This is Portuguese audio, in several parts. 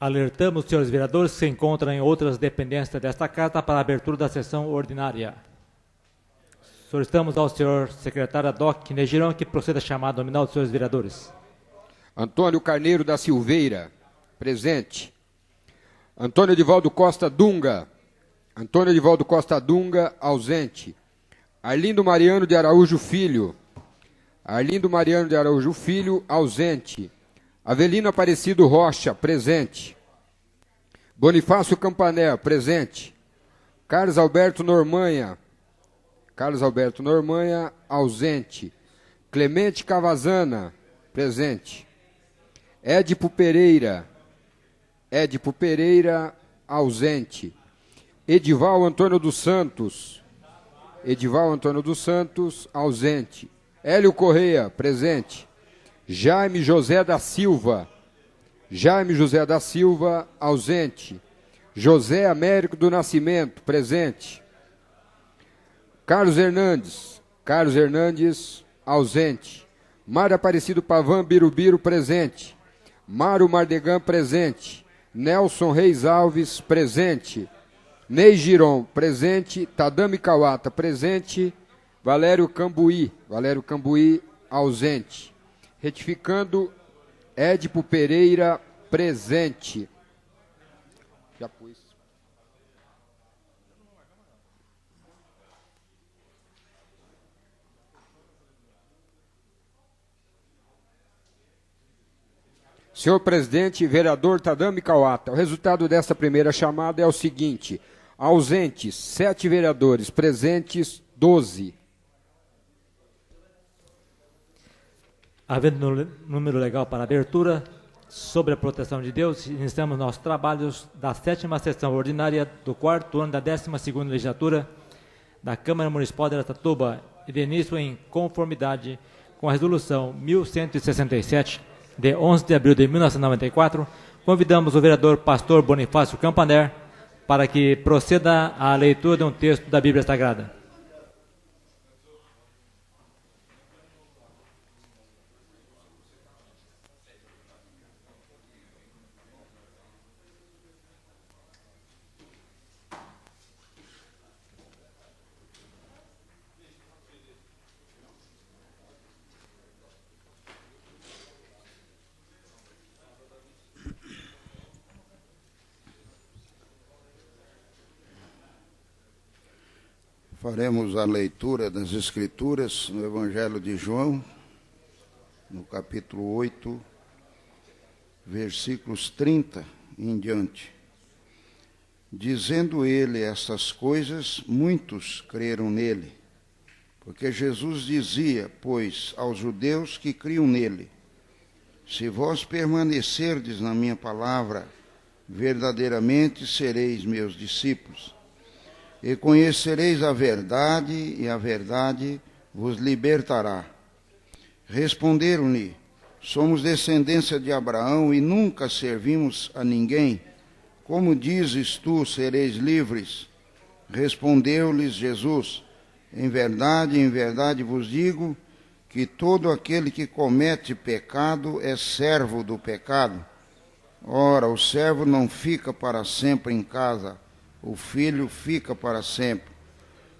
Alertamos os senhores vereadores que se encontram em outras dependências desta casa para a abertura da sessão ordinária. Solicitamos ao senhor secretário Doc Negirão que proceda a chamada nominal dos senhores vereadores. Antônio Carneiro da Silveira, presente. Antônio Edivaldo Costa Dunga. Antônio Edivaldo Costa Dunga, ausente. Arlindo Mariano de Araújo Filho. Arlindo Mariano de Araújo Filho, ausente. Avelino Aparecido Rocha, presente. Bonifácio Campané, presente. Carlos Alberto Normanha. Carlos Alberto Normanha, ausente. Clemente Cavazana, presente. Édipo Pereira. Édipo Pereira, ausente. Edival Antônio dos Santos. Edival Antônio dos Santos, ausente. Hélio Correia, presente. Jaime José da Silva. Jaime José da Silva, ausente. José Américo do Nascimento, presente. Carlos Hernandes. Carlos Hernandes, ausente. Mário Aparecido Pavan Birubiru, presente. Mário Mardegan, presente. Nelson Reis Alves, presente. Ney Giron, presente. Tadami Kawata, presente. Valério Cambuí. Valério Cambuí, ausente. Retificando, Édipo Pereira, presente. Já pus. Senhor presidente, vereador Tadami Kawata, o resultado desta primeira chamada é o seguinte: ausentes, 7 vereadores, presentes, 12. Havendo número legal para abertura, sobre a proteção de Deus, iniciamos nossos trabalhos da 7ª sessão ordinária do 4º ano da 12ª legislatura da Câmara Municipal de Araçatuba, e de início em conformidade com a resolução 1167, de 11 de abril de 1994, convidamos o vereador pastor Bonifácio Campaner para que proceda à leitura de um texto da Bíblia Sagrada. Faremos a leitura das Escrituras no Evangelho de João, no capítulo 8, versículos 30 em diante. Dizendo ele estas coisas, muitos creram nele, porque Jesus dizia, pois, aos judeus que criam nele: se vós permanecerdes na minha palavra, verdadeiramente sereis meus discípulos. E conhecereis a verdade, e a verdade vos libertará. Responderam-lhe: somos descendência de Abraão e nunca servimos a ninguém. Como dizes tu, sereis livres? Respondeu-lhes Jesus: em verdade vos digo, que todo aquele que comete pecado é servo do pecado. Ora, o servo não fica para sempre em casa, o filho fica para sempre.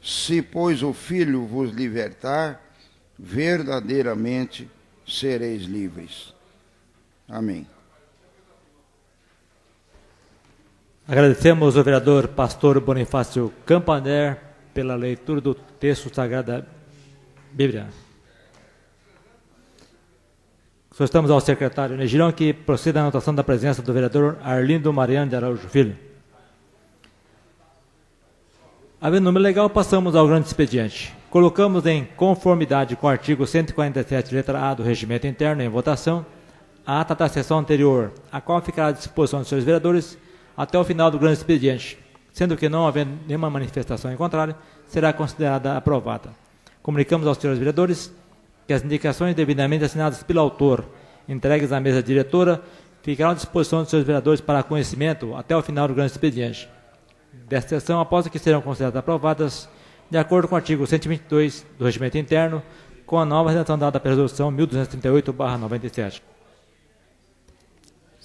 Se, pois, o filho vos libertar, verdadeiramente sereis livres. Amém. Agradecemos ao vereador pastor Bonifácio Campaner pela leitura do texto sagrado da Bíblia. Solicitamos ao secretário Negirão que proceda à anotação da presença do vereador Arlindo Mariano de Araújo Filho. Havendo número legal, passamos ao grande expediente. Colocamos em conformidade com o artigo 147, letra A do Regimento Interno, em votação, a ata da sessão anterior, a qual ficará à disposição dos senhores vereadores até o final do grande expediente, sendo que não havendo nenhuma manifestação em contrário, será considerada aprovada. Comunicamos aos senhores vereadores que as indicações devidamente assinadas pelo autor, entregues à mesa diretora, ficarão à disposição dos senhores vereadores para conhecimento até o final do grande expediente desta sessão, após que serão consideradas aprovadas de acordo com o artigo 122 do Regimento Interno, com a nova redação dada pela Resolução 1238/97.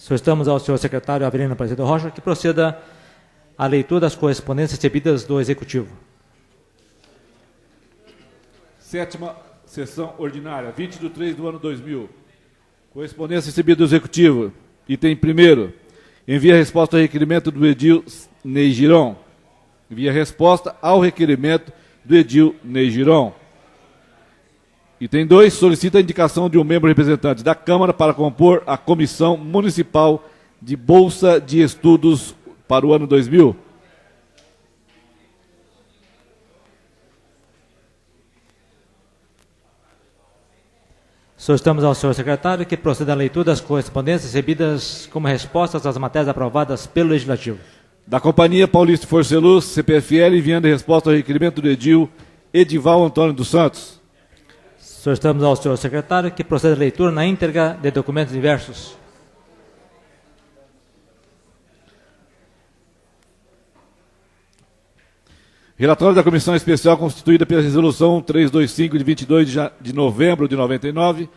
Solicitamos ao senhor secretário Avelino Aparecido Rocha que proceda à leitura das correspondências recebidas do Executivo. Sétima sessão ordinária, 20/3 do ano 2000. Correspondência recebida do Executivo. Item 1º. Envia resposta ao requerimento do edil Ney Giron. Envia resposta ao requerimento do edil Ney Giron. Item 2. Solicita a indicação de um membro representante da Câmara para compor a Comissão Municipal de Bolsa de Estudos para o ano 2000. Solicitamos ao senhor secretário que proceda à leitura das correspondências recebidas como respostas às matérias aprovadas pelo Legislativo. Da Companhia Paulista Força e Luz, CPFL, enviando resposta ao requerimento do edil Edival Antônio dos Santos. Solicitamos ao senhor secretário que proceda à leitura na íntegra de documentos diversos. Relatório da Comissão Especial constituída pela Resolução 325 de 22 de novembro de 99,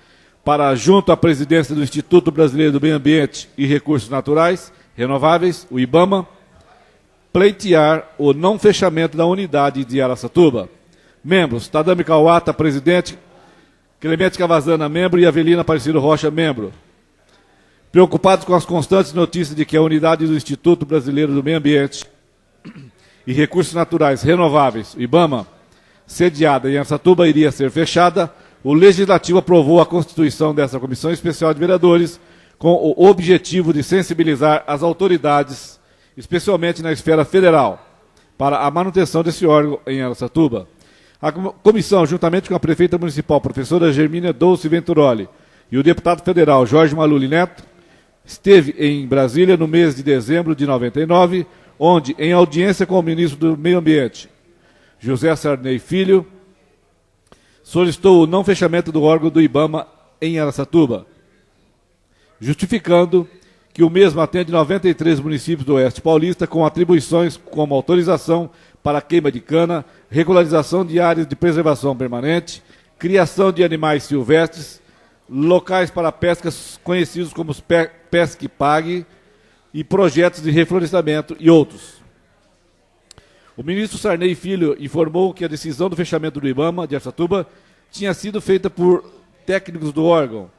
para, junto à presidência do Instituto Brasileiro do Meio Ambiente e Recursos Naturais Renováveis, o IBAMA, pleitear o não fechamento da unidade de Araçatuba. Membros: Tadami Kawata, presidente; Clemente Cavazana, membro; e Avelina Aparecido Rocha, membro. Preocupados com as constantes notícias de que a unidade do Instituto Brasileiro do Meio Ambiente e Recursos Naturais Renováveis, IBAMA, sediada em Araçatuba, iria ser fechada, o Legislativo aprovou a constituição dessa Comissão Especial de Vereadores com o objetivo de sensibilizar as autoridades, especialmente na esfera federal, para a manutenção desse órgão em Araçatuba. A comissão, juntamente com a prefeita municipal, professora Germínia Dulce Venturoli, e o deputado federal Jorge Maluli Neto, esteve em Brasília no mês de dezembro de 99, onde, em audiência com o ministro do Meio Ambiente, José Sarney Filho, solicitou o não fechamento do órgão do IBAMA em Araçatuba, justificando que o mesmo atende 93 municípios do Oeste Paulista, com atribuições como autorização para queima de cana, regularização de áreas de preservação permanente, criação de animais silvestres, locais para pescas conhecidos como Pesque Pague, e projetos de reflorestamento e outros. O ministro Sarney Filho informou que a decisão do fechamento do IBAMA de Araçatuba tinha sido feita por técnicos do órgão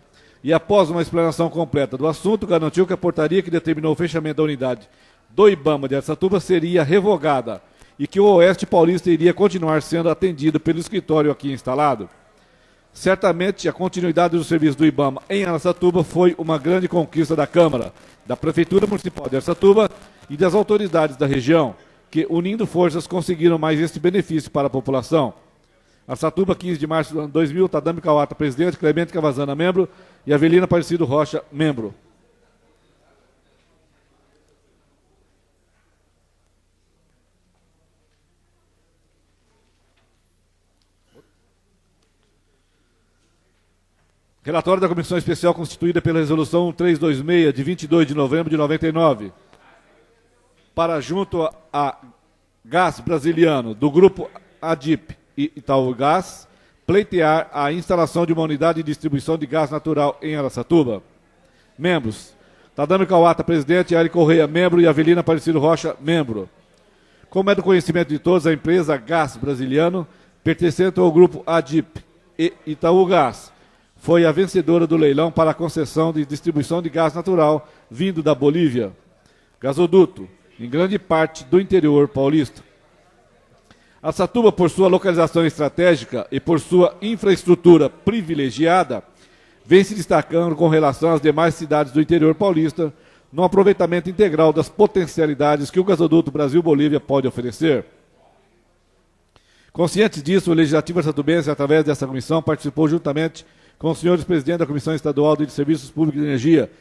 e, após uma explanação completa do assunto, garantiu que a portaria que determinou o fechamento da unidade do IBAMA de Araçatuba seria revogada e que o Oeste Paulista iria continuar sendo atendido pelo escritório aqui instalado. Certamente, a continuidade do serviço do IBAMA em Araçatuba foi uma grande conquista da Câmara, da Prefeitura Municipal de Araçatuba e das autoridades da região, que, unindo forças, conseguiram mais este benefício para a população. Araçatuba, 15 de março do ano 2000, Tadami Kawata, presidente; Clemente Cavazana, membro; e Avelina Aparecido Rocha, membro. Relatório da Comissão Especial constituída pela Resolução 326, de 22 de novembro de 99, para, junto a Gás Brasiliano, do Grupo ADIP e Itaú Gás, pleitear a instalação de uma unidade de distribuição de gás natural em Araçatuba. Membros: Tadami Kawata, presidente; Ari Correia, membro; e Avelina Aparecido Rocha, membro. Como é do conhecimento de todos, a empresa Gás Brasiliano, pertencente ao Grupo ADIP e Itaú Gás, foi a vencedora do leilão para a concessão de distribuição de gás natural vindo da Bolívia. Gasoduto, em grande parte do interior paulista. Araçatuba, por sua localização estratégica e por sua infraestrutura privilegiada, vem se destacando com relação às demais cidades do interior paulista no aproveitamento integral das potencialidades que o gasoduto Brasil-Bolívia pode oferecer. Conscientes disso, o Legislativo araçatubense, através dessa comissão, participou juntamente com os senhores presidentes da Comissão Estadual de Serviços Públicos de Energia,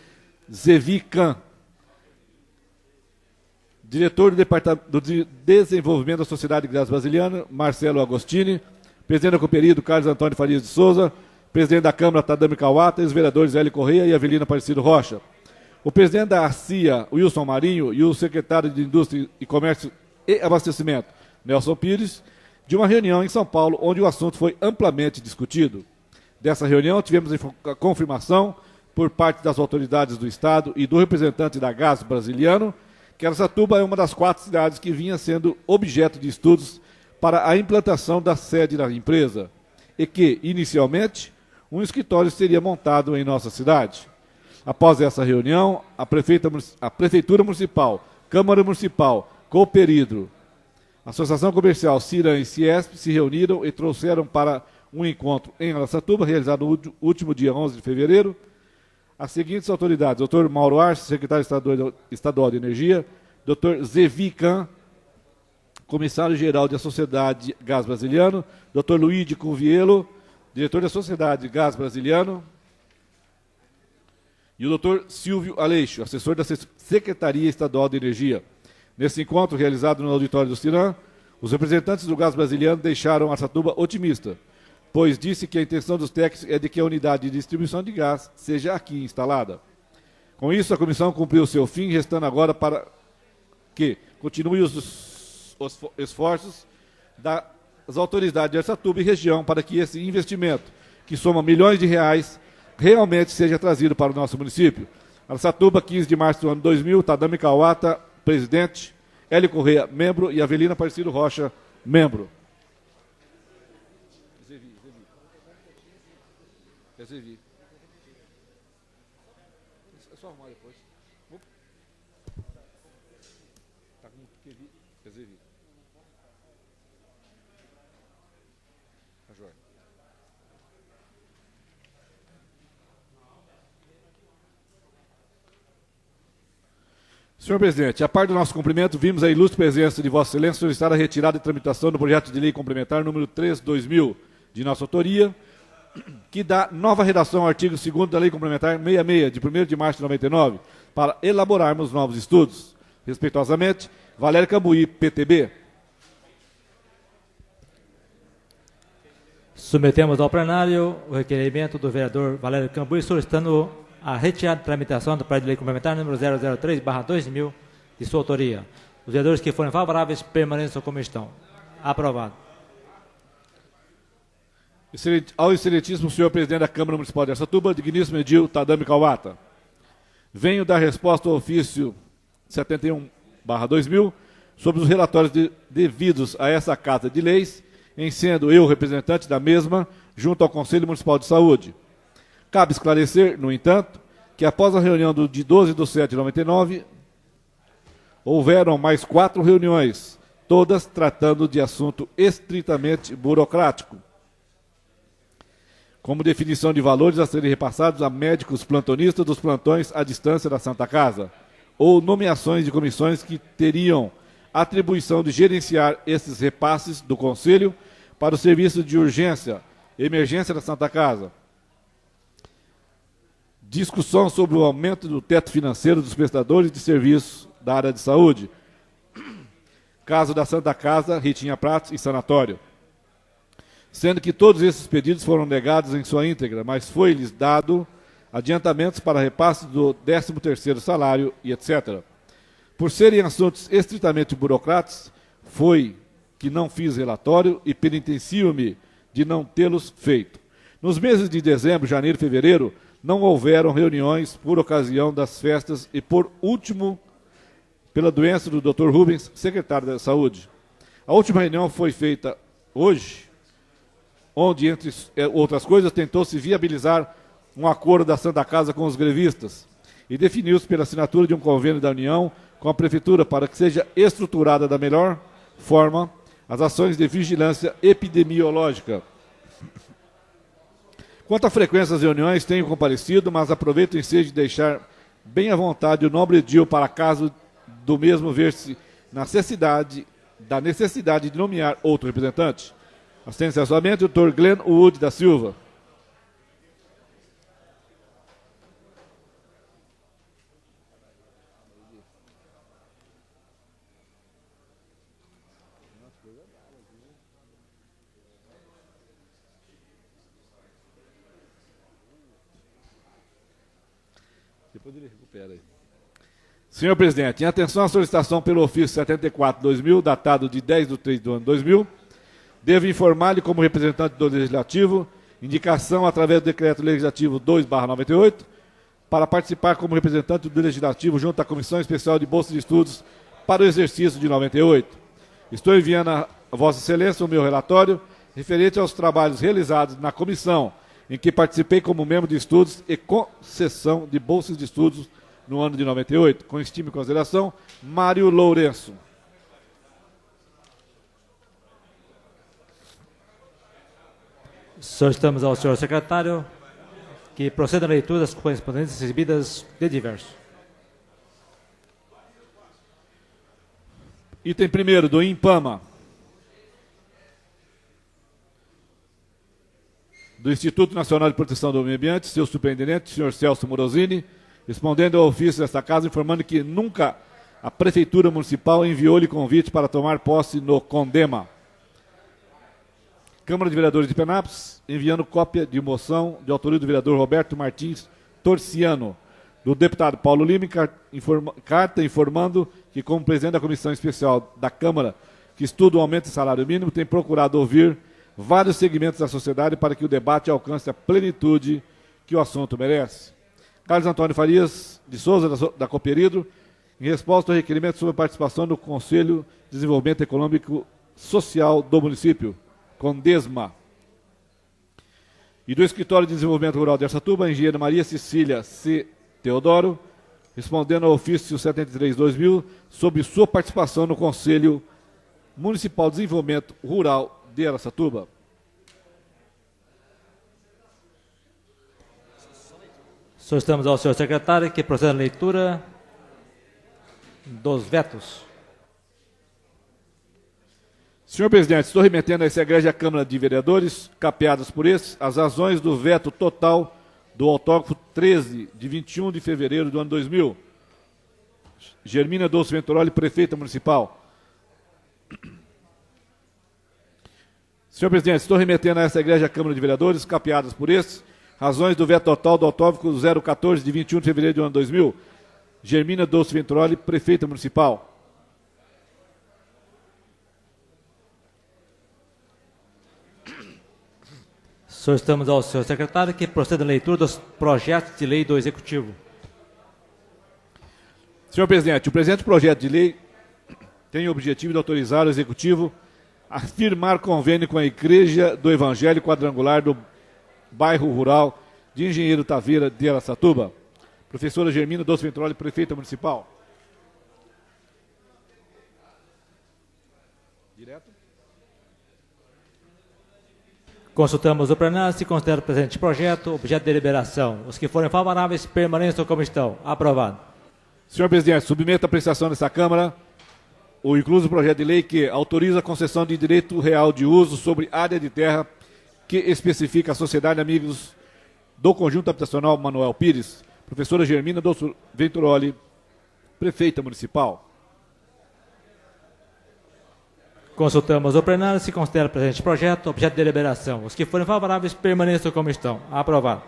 Zevi Can, diretor do Departamento do Desenvolvimento da Sociedade de Gás Brasiliana, Marcelo Agostini, presidente da Cooperido, Carlos Antônio Farias de Souza, presidente da Câmara, Tadami Kawata, e os vereadores Hélio Correia e Avelina Aparecido Rocha. O presidente da ACIA, Wilson Marinho, e o secretário de Indústria e Comércio e Abastecimento, Nelson Pires, de uma reunião em São Paulo, onde o assunto foi amplamente discutido. Dessa reunião, tivemos a confirmação por parte das autoridades do Estado e do representante da Gás Brasiliano, que Araçatuba é uma das 4 cidades que vinha sendo objeto de estudos para a implantação da sede da empresa e que, inicialmente, um escritório seria montado em nossa cidade. Após essa reunião, a Prefeitura Municipal, Câmara Municipal, Cooperidro, Associação Comercial Ciran e Ciesp se reuniram e trouxeram para um encontro em Araçatuba, realizado no último dia 11 de fevereiro, as seguintes autoridades: Dr. Mauro Arce, secretário estadual de Energia, Dr. Zevi Can, comissário-geral da Sociedade Gás Brasiliano, Dr. Luigi Convielo, diretor da Sociedade Gás Brasiliano, e o Dr. Silvio Aleixo, assessor da Secretaria Estadual de Energia. Nesse encontro, realizado no auditório do Ciran, os representantes do Gás Brasiliano deixaram Araçatuba otimista, pois disse que a intenção dos técnicos é de que a unidade de distribuição de gás seja aqui instalada. Com isso, a comissão cumpriu seu fim, restando agora para que continue os esforços das autoridades de Araçatuba e região para que esse investimento, que soma milhões de reais, realmente seja trazido para o nosso município. Araçatuba, 15 de março do ano 2000, Tadami Kawata, presidente, Hélio Correia, membro, e Avelina Aparecido Rocha, membro. Zevi. É só arrumar depois. Tá com Zevi. Tá joia. Senhor presidente, a par do nosso cumprimento, vimos a ilustre presença de Vossa Excelência solicitar a retirada e tramitação do projeto de lei complementar número 3/2000, de nossa autoria, que dá nova redação ao artigo 2º da Lei Complementar 66, de 1º de março de 99, para elaborarmos novos estudos. Respeitosamente, Valério Cambuí, PTB. Submetemos ao plenário o requerimento do vereador Valério Cambuí solicitando a retirada de tramitação do projeto de lei complementar número 003/2000, de sua autoria. Os vereadores que forem favoráveis permaneçam como estão. Aprovado. Ao excelentíssimo senhor presidente da Câmara Municipal de Araçatuba, digníssimo Edil Tadami Kawata. Venho dar resposta ao ofício 71/2000 sobre os relatórios devidos a essa Casa de Leis, em sendo eu representante da mesma junto ao Conselho Municipal de Saúde. Cabe esclarecer, no entanto, que após a reunião de 12/7/99, houveram mais 4 reuniões, todas tratando de assunto estritamente burocrático, como definição de valores a serem repassados a médicos plantonistas dos plantões à distância da Santa Casa, ou nomeações de comissões que teriam atribuição de gerenciar esses repasses do Conselho para o serviço de urgência e emergência da Santa Casa. Discussão sobre o aumento do teto financeiro dos prestadores de serviços da área de saúde. Caso da Santa Casa, Ritinha Pratos e Sanatório. Sendo que todos esses pedidos foram negados em sua íntegra, mas foi-lhes dado adiantamentos para repasse do 13º salário e etc. Por serem assuntos estritamente burocráticos, foi que não fiz relatório e penitencio-me de não tê-los feito. Nos meses de dezembro, janeiro e fevereiro, não houveram reuniões por ocasião das festas e, por último, pela doença do Dr. Rubens, secretário da Saúde. A última reunião foi feita hoje, onde, entre outras coisas, tentou-se viabilizar um acordo da Santa Casa com os grevistas e definiu-se pela assinatura de um convênio da União com a Prefeitura para que seja estruturada da melhor forma as ações de vigilância epidemiológica. Quanto à frequência das reuniões, tenho comparecido, mas aproveito o ensejo de deixar bem à vontade o nobre edil para caso do mesmo ver-se da necessidade de nomear outro representante. Atenciosamente, o Dr. Glenn Wood da Silva. Depois ele recupera aí. Senhor presidente, em atenção à solicitação pelo ofício 74/2000, datado de 10/3 do ano 2000, devo informar-lhe, como representante do Legislativo, indicação através do Decreto Legislativo 2/98, para participar como representante do Legislativo junto à Comissão Especial de Bolsa de Estudos para o exercício de 98. Estou enviando a Vossa Excelência o meu relatório referente aos trabalhos realizados na comissão, em que participei como membro de estudos e concessão de bolsas de estudos no ano de 98. Com estima e consideração, Mário Lourenço. Solicitamos ao senhor secretário que proceda a leitura das correspondências recebidas de diverso. Item 1º, do INPAMA. Do Instituto Nacional de Proteção do Meio Ambiente, seu superintendente, senhor Celso Morosini, respondendo ao ofício desta casa, informando que nunca a Prefeitura Municipal enviou-lhe convite para tomar posse no CONDEMA. Câmara de Vereadores de Penápolis, enviando cópia de moção de autoria do vereador Roberto Martins Torciano, do deputado Paulo Lima, carta informando que, como presidente da Comissão Especial da Câmara, que estuda o aumento do salário mínimo, tem procurado ouvir vários segmentos da sociedade para que o debate alcance a plenitude que o assunto merece. Carlos Antônio Farias de Souza, da Cooperidro, em resposta ao requerimento sobre a participação do Conselho de Desenvolvimento Econômico Social do município, CONDESMA. E do Escritório de Desenvolvimento Rural de Araçatuba, a engenheira Maria Cecília C. Teodoro, respondendo ao ofício 73/2000 sobre sua participação no Conselho Municipal de Desenvolvimento Rural de Araçatuba. Solicitamos ao senhor secretário que proceda a leitura dos vetos. Senhor presidente, estou remetendo a essa egrégia Câmara de Vereadores, capeadas por esses, as razões do veto total do autógrafo 13, de 21 de fevereiro do ano 2000. Germina Dulce Venturoli, prefeita municipal. Senhor presidente, estou remetendo a essa egrégia Câmara de Vereadores, capeadas por esses, razões do veto total do autógrafo 014, de 21 de fevereiro do ano 2000. Germina Dulce Venturoli, prefeita municipal. Solicitamos ao senhor secretário que proceda a leitura dos projetos de lei do Executivo. Senhor presidente, o presente projeto de lei tem o objetivo de autorizar o Executivo a firmar convênio com a Igreja do Evangelho Quadrangular do bairro rural de Engenheiro Taveira de Araçatuba. Professora Germina Dulce Venturoli, prefeita municipal. Direto. Consultamos o plenário, se considera o presente projeto objeto de deliberação. Os que forem favoráveis permaneçam como estão. Aprovado. Senhor presidente, submeto à apreciação dessa Câmara o incluso projeto de lei que autoriza a concessão de direito real de uso sobre área de terra que especifica a Sociedade Amigos do Conjunto Habitacional Manuel Pires. Professora Germina Dulce Venturoli, prefeita municipal. Consultamos o plenário, se considera o presente projeto objeto de deliberação. Os que forem favoráveis permaneçam como estão. Aprovado.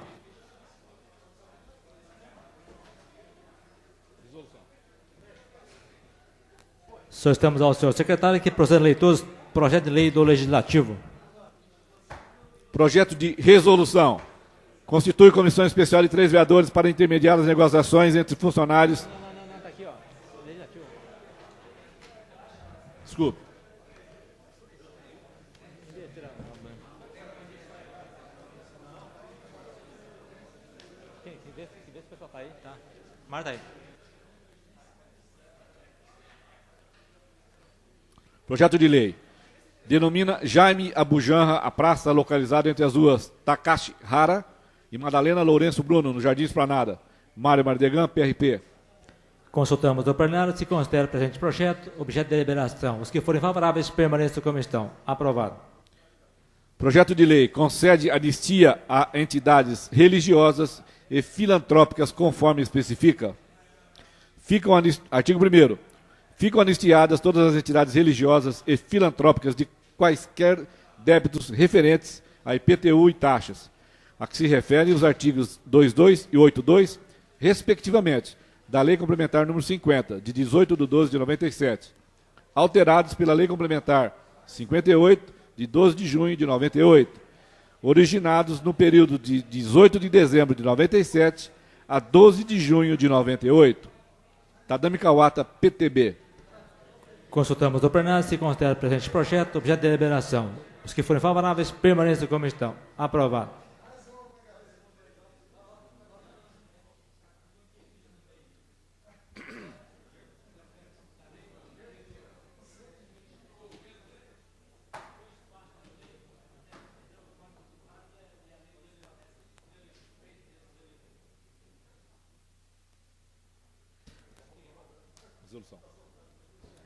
Solicitamos ao senhor secretário que proceda a leitura do projeto de lei do Legislativo. Projeto de resolução. Constitui comissão especial de 3 vereadores para intermediar as negociações entre funcionários. Não, tá aqui, ó. Legislativo. Desculpe. Vê se o pessoal tá aí. Tá. Marta aí. Projeto de lei. Denomina Jaime Abujanra a praça localizada entre as ruas Takashi Hara e Madalena Lourenço Bruno, no Jardim Esplanada. Mário Mardegan, PRP. Consultamos o plenário, se considera o presente projeto objeto de deliberação. Os que forem favoráveis permaneçam como estão. Aprovado. Projeto de lei concede anistia a entidades religiosas e filantrópicas conforme especifica. Artigo 1º. Ficam anistiadas todas as entidades religiosas e filantrópicas de quaisquer débitos referentes a IPTU e taxas, a que se referem os artigos 2.2 e 8.2, respectivamente, da Lei Complementar número 50, de 18/12/97, alterados pela Lei Complementar 58, de 12 de junho de 98, originados no período de 18 de dezembro de 97 a 12 de junho de 98. Tadami Kawata, PTB. Consultamos o plenário se considera o presente projeto objeto de deliberação. Os que forem favoráveis permaneçam como estão. Aprovado.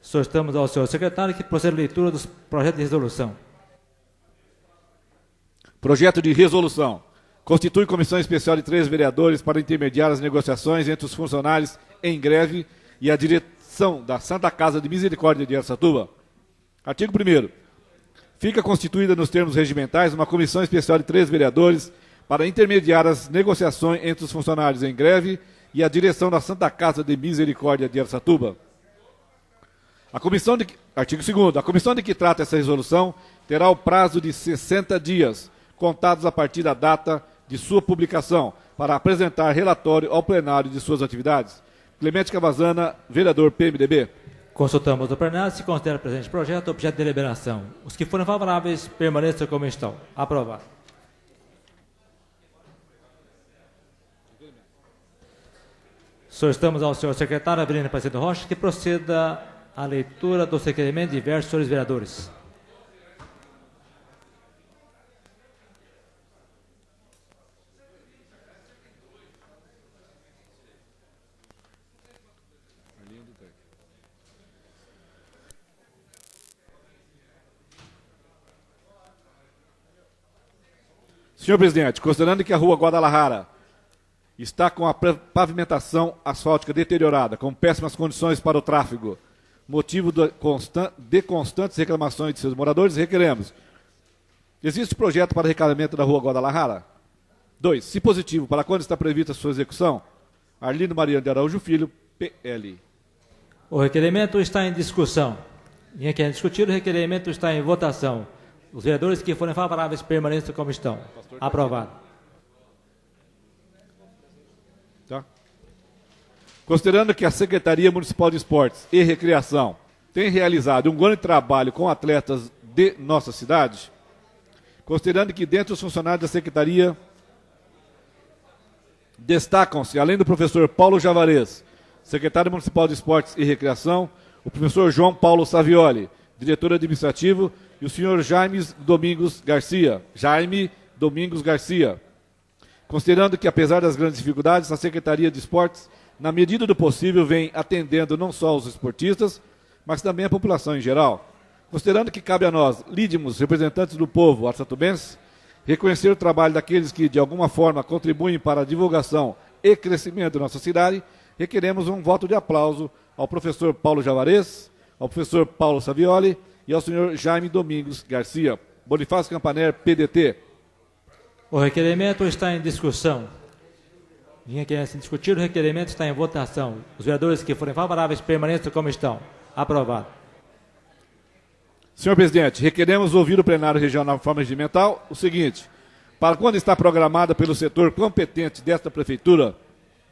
Solicitamos ao senhor secretário que proceda a leitura dos projetos de resolução. Projeto de resolução. Constitui comissão especial de 3 vereadores para intermediar as negociações entre os funcionários em greve e a direção da Santa Casa de Misericórdia de Araçatuba. Artigo 1º. Fica constituída nos termos regimentais uma comissão especial de 3 vereadores para intermediar as negociações entre os funcionários em greve e a direção da Santa Casa de Misericórdia de Araçatuba. Artigo 2º. A comissão de que trata essa resolução terá o prazo de 60 dias, contados a partir da data de sua publicação, para apresentar relatório ao plenário de suas atividades. Clemente Cavazana, vereador PMDB. Consultamos o plenário se considera o presente projeto objeto de deliberação. Os que forem favoráveis permaneçam como estão. Aprovado. Solicitamos ao senhor secretário Avelino Aparecido Rocha que proceda à leitura dos requerimentos diversos, senhores vereadores. Senhor presidente, considerando que a rua Guadalajara está com a pavimentação asfáltica deteriorada, com péssimas condições para o tráfego, motivo de constantes reclamações de seus moradores, requeremos: existe projeto para recapeamento da rua Guadalajara? 2. Se positivo, para quando está prevista a sua execução? Arlindo Mariano de Araújo Filho, PL. O requerimento está em discussão. Ninguém quer discutir, o requerimento está em votação. Os vereadores que forem favoráveis permaneçam como estão. Aprovado. Tá. Considerando que a Secretaria Municipal de Esportes e Recreação tem realizado um grande trabalho com atletas de nossa cidade, considerando que dentre os funcionários da Secretaria destacam-se, além do professor Paulo Javarez, secretário municipal de Esportes e Recreação, o professor João Paulo Savioli, diretor administrativo, e o senhor Jaime Domingos Garcia. Considerando que, apesar das grandes dificuldades, a Secretaria de Esportes, na medida do possível, vem atendendo não só os esportistas, mas também a população em geral. Considerando que cabe a nós, lídimos, representantes do povo araçatubense, reconhecer o trabalho daqueles que, de alguma forma, contribuem para a divulgação e crescimento da nossa cidade, requeremos um voto de aplauso ao professor Paulo Javarez, ao professor Paulo Savioli e ao senhor Jaime Domingos Garcia. Bonifácio Campaner, PDT. O requerimento está em discussão. Ninguém quer se discutir, o requerimento está em votação. Os vereadores que forem favoráveis permaneçam como estão. Aprovado. Senhor presidente, requeremos ouvir o plenário regional de forma regimental o seguinte: para quando está programada pelo setor competente desta prefeitura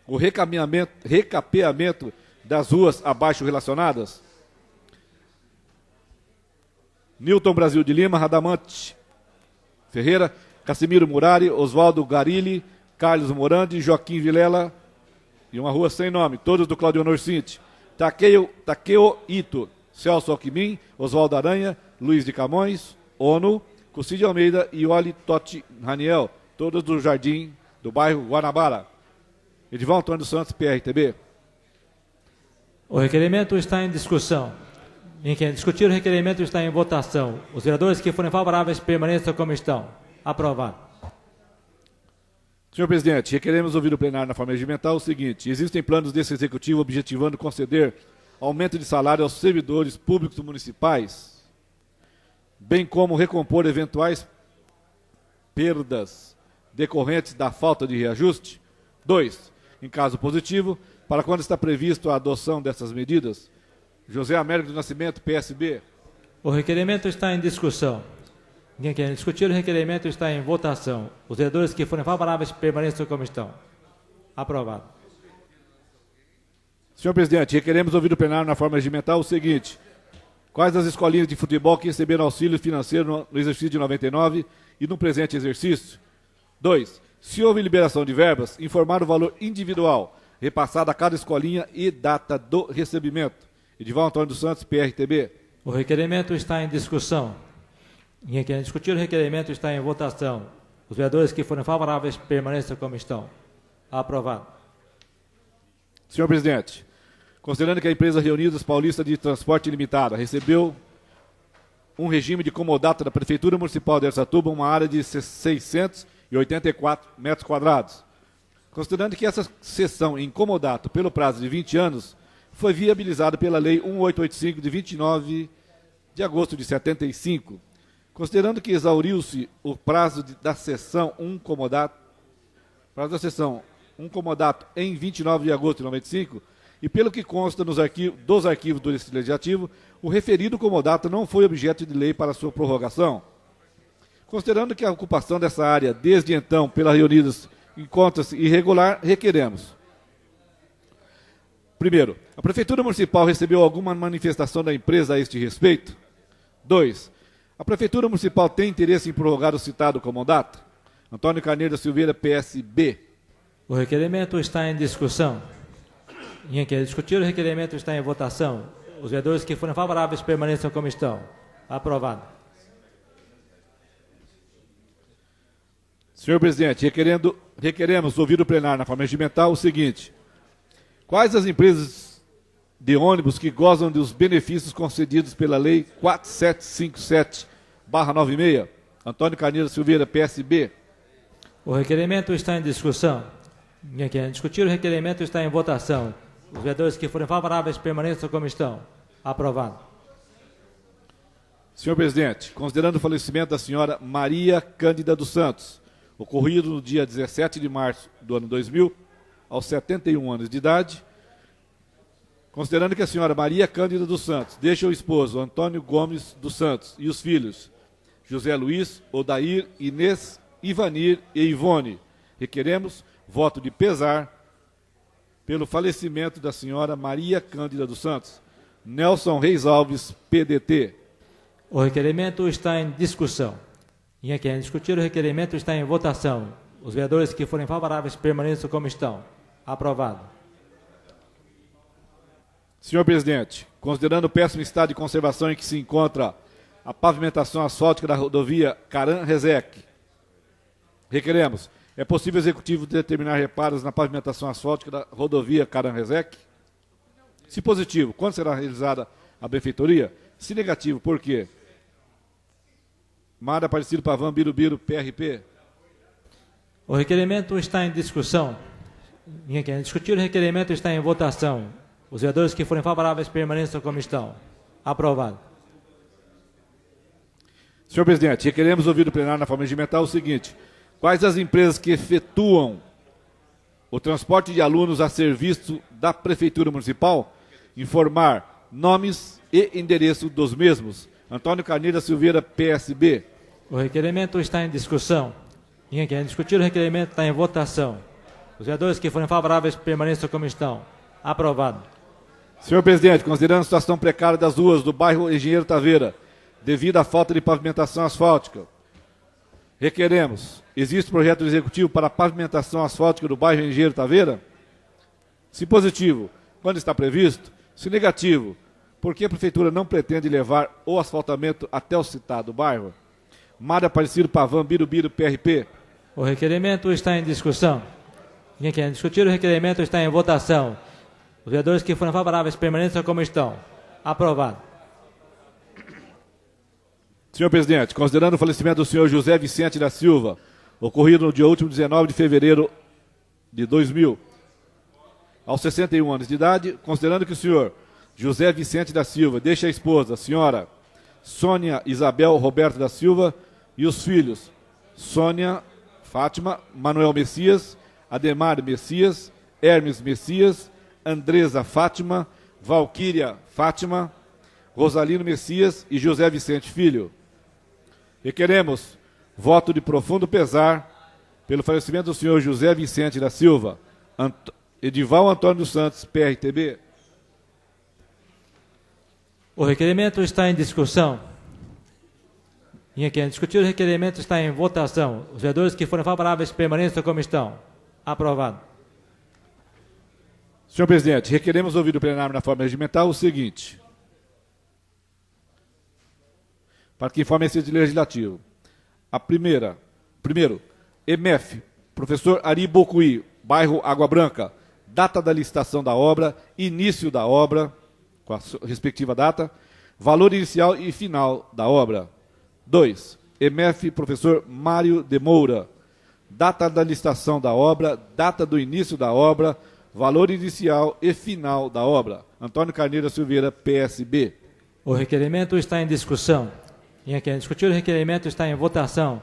o recapeamento das ruas abaixo relacionadas? Newton Brasil de Lima, Radamante Ferreira, Casimiro Murari, Oswaldo Garilli, Carlos Morandi, Joaquim Vilela, e uma rua sem nome, todos do Claudio Norcinte. Takeo Ito, Celso Alquimim, Oswaldo Aranha, Luiz de Camões, ONU, Cucide Almeida e Oli Totti Raniel, todos do Jardim, do bairro Guanabara. Edival Antônio Santos, PRTB. O requerimento está em discussão. Ninguém quer discutir, o requerimento está em votação. Os vereadores que forem favoráveis permaneçam como estão. Aprovado. Senhor presidente, requeremos ouvir o plenário na forma regimental o seguinte: existem planos desse executivo objetivando conceder aumento de salário aos servidores públicos municipais, bem como recompor eventuais perdas decorrentes da falta de reajuste? 2. Em caso positivo, para quando está previsto a adoção dessas medidas? José Américo do Nascimento, PSB. O requerimento está em discussão. Ninguém quer discutir, o requerimento está em votação. Os vereadores que forem favoráveis permaneçam como estão. Aprovado. Senhor presidente, requeremos ouvir o plenário na forma regimental o seguinte: quais as escolinhas de futebol que receberam auxílio financeiro no exercício de 99 e no presente exercício? 2. Se houve liberação de verbas, informar o valor individual repassado a cada escolinha e data do recebimento. Edival Antônio dos Santos, PRTB. O requerimento está em discussão. Em quem discutir o requerimento está em votação. Os vereadores que forem favoráveis permaneçam como estão. Aprovado. Senhor presidente, considerando que a empresa Reunidas Paulista de Transporte Limitada recebeu um regime de comodato da Prefeitura Municipal de Araçatuba, uma área de 684 metros quadrados. Considerando que essa cessão em comodato pelo prazo de 20 anos foi viabilizada pela Lei 1885 de 29 de agosto de 75. Considerando que exauriu-se o prazo da cessão comodato em 29 de agosto de 95, e pelo que consta dos arquivos do Legislativo, o referido comodato não foi objeto de lei para sua prorrogação. Considerando que a ocupação dessa área, desde então, pela Reunidas, encontra-se irregular, requeremos. Primeiro, a Prefeitura Municipal recebeu alguma manifestação da empresa a este respeito? 2. A Prefeitura Municipal tem interesse em prorrogar o citado comodato? Antônio Carneiro da Silveira, PSB. O requerimento está em discussão. Em quem discutir o requerimento está em votação. Os vereadores que forem favoráveis permaneçam como estão. Aprovado. Senhor presidente, requeremos ouvir o plenário na forma regimental o seguinte: quais as empresas de ônibus que gozam dos benefícios concedidos pela Lei 4757/96? Antônio Carneiro Silveira, PSB. O requerimento está em discussão. Em quem discutir o requerimento está em votação. Os vereadores que forem favoráveis permaneçam como estão. Aprovado. Senhor presidente, considerando o falecimento da senhora Maria Cândida dos Santos, ocorrido no dia 17 de março do ano 2000, aos 71 anos de idade, considerando que a senhora Maria Cândida dos Santos deixa o esposo Antônio Gomes dos Santos e os filhos José Luiz, Odair, Inês, Ivanir e Ivone, requeremos voto de pesar pelo falecimento da senhora Maria Cândida dos Santos. Nelson Reis Alves, PDT. O requerimento está em discussão. E quem discutir o requerimento está em votação. Os vereadores que forem favoráveis permaneçam como estão. Aprovado. Senhor presidente, considerando o péssimo estado de conservação em que se encontra a pavimentação asfáltica da rodovia Caran-Rezec, requeremos: é possível o executivo determinar reparos na pavimentação asfáltica da rodovia Caran-Rezec? Se positivo, quando será realizada a benfeitoria? Se negativo, por quê? Mara Aparecido Pavan, Birubiru, PRP. O requerimento está em discussão. E quem discutir o requerimento está em votação. Os vereadores que forem favoráveis permaneçam como estão. Aprovado. Senhor presidente, requeremos ouvir do plenário na forma regimental o seguinte: quais as empresas que efetuam o transporte de alunos a serviço da Prefeitura Municipal? Informar nomes e endereço dos mesmos. Antônio Carneiro da Silveira, PSB. O requerimento está em discussão. E quem discutir o requerimento está em votação. Os vereadores que forem favoráveis permaneçam como estão. Aprovado. Senhor presidente, considerando a situação precária das ruas do bairro Engenheiro Taveira, devido à falta de pavimentação asfáltica, requeremos: existe projeto executivo para a pavimentação asfáltica do bairro Engenheiro Taveira? Se positivo, quando está previsto? Se negativo, por que a Prefeitura não pretende levar o asfaltamento até o citado bairro? Mário Aparecido Pavan, Birubiru, PRP. O requerimento está em discussão. Quem quer discutir o requerimento está em votação. Os vereadores que forem favoráveis permaneçam como estão. Aprovado. Senhor presidente, considerando o falecimento do senhor José Vicente da Silva, ocorrido no dia último 19 de fevereiro de 2000, aos 61 anos de idade, considerando que o senhor José Vicente da Silva deixa a esposa, a senhora Sônia Isabel Roberto da Silva, e os filhos Sônia Fátima, Manuel Messias, Ademar Messias, Hermes Messias, Andresa Fátima, Valquíria Fátima, Rosalino Messias e José Vicente Filho. Requeremos voto de profundo pesar pelo falecimento do senhor José Vicente da Silva. Edival Antônio dos Santos, PRTB. O requerimento está em discussão. Em quem discutir o requerimento está em votação. Os vereadores que forem favoráveis permaneçam como estão. Aprovado. Senhor presidente, requeremos ouvir o plenário na forma regimental o seguinte. Para que informe esse legislativo. Primeiro, EMEF, professor Ari Bocuí, bairro Água Branca, data da licitação da obra, início da obra, com a respectiva data, valor inicial e final da obra. 2. EMEF, professor Mário de Moura, data da licitação da obra, data do início da obra, valor inicial e final da obra. Antônio Carneiro Silveira, PSB. O requerimento está em discussão. Em quem discutir o requerimento está em votação.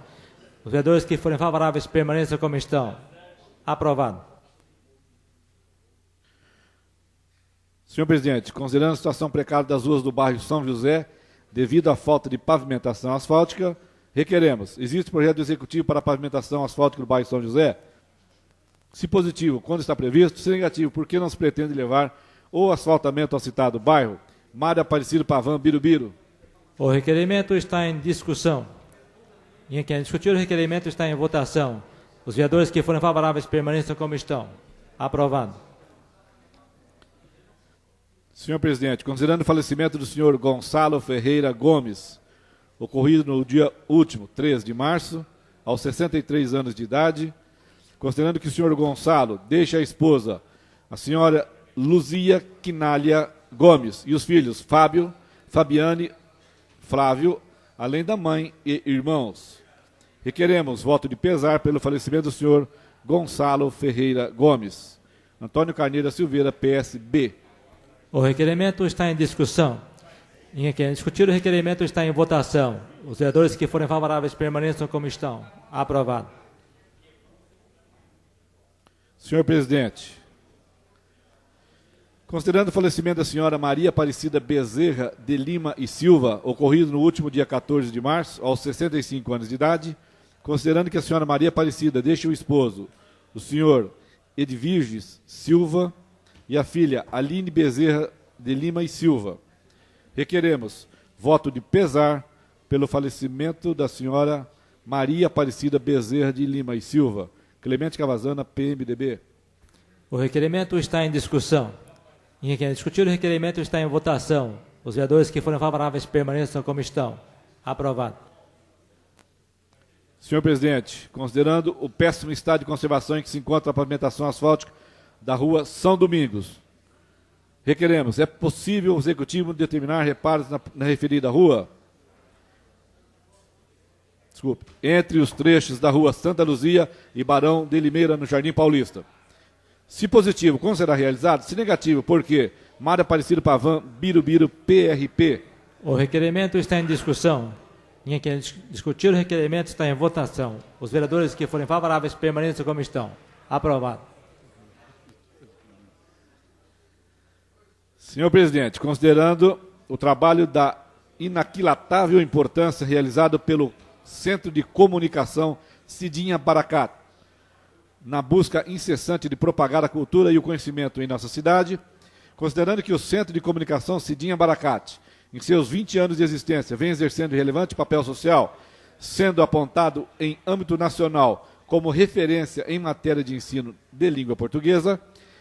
Os vereadores que forem favoráveis permaneçam como estão. Aprovado. Senhor presidente, considerando a situação precária das ruas do bairro São José, devido à falta de pavimentação asfáltica, requeremos. Existe projeto executivo para a pavimentação asfáltica do bairro São José? Se positivo, quando está previsto? Se negativo, por que não se pretende levar o asfaltamento ao citado bairro? Mário Aparecido Pavan, Birubiru. O requerimento está em discussão. Em quem discutir o requerimento está em votação. Os vereadores que forem favoráveis permaneçam como estão. Aprovado. Senhor presidente, considerando o falecimento do senhor Gonçalo Ferreira Gomes, ocorrido no dia último, 3 de março, aos 63 anos de idade, considerando que o senhor Gonçalo deixa a esposa, a senhora Luzia Quinalha Gomes, e os filhos Fábio, Fabiane, Flávio, além da mãe e irmãos. Requeremos voto de pesar pelo falecimento do senhor Gonçalo Ferreira Gomes. Antônio Carneiro Silveira, PSB. O requerimento está em discussão. Em quem discutir o requerimento está em votação. Os vereadores que forem favoráveis permaneçam como estão. Aprovado. Senhor presidente, considerando o falecimento da senhora Maria Aparecida Bezerra de Lima e Silva, ocorrido no último dia 14 de março, aos 65 anos de idade, considerando que a senhora Maria Aparecida deixe o esposo, o senhor Edviges Silva, e a filha Aline Bezerra de Lima e Silva, requeremos voto de pesar pelo falecimento da senhora Maria Aparecida Bezerra de Lima e Silva. Clemente Cavazana, PMDB. O requerimento está em discussão. Em quem discutir o requerimento está em votação. Os vereadores que forem favoráveis permaneçam como estão. Aprovado. Senhor presidente, considerando o péssimo estado de conservação em que se encontra a pavimentação asfáltica da rua São Domingos, requeremos, é possível o executivo determinar reparos na referida rua? Entre os trechos da rua Santa Luzia e Barão de Limeira, no Jardim Paulista. Se positivo, como será realizado? Se negativo, por quê? Mário Aparecido Pavan, Birubiru, PRP. O requerimento está em discussão. Em quem discutir o requerimento está em votação. Os vereadores que forem favoráveis permaneçam como estão. Aprovado. Senhor presidente, considerando o trabalho da inaquilatável importância realizado pelo Centro de Comunicação Cidinha Baracat, na busca incessante de propagar a cultura e o conhecimento em nossa cidade, considerando que o Centro de Comunicação Cidinha Baracat, em seus 20 anos de existência, vem exercendo relevante papel social, sendo apontado em âmbito nacional como referência em matéria de ensino de língua portuguesa,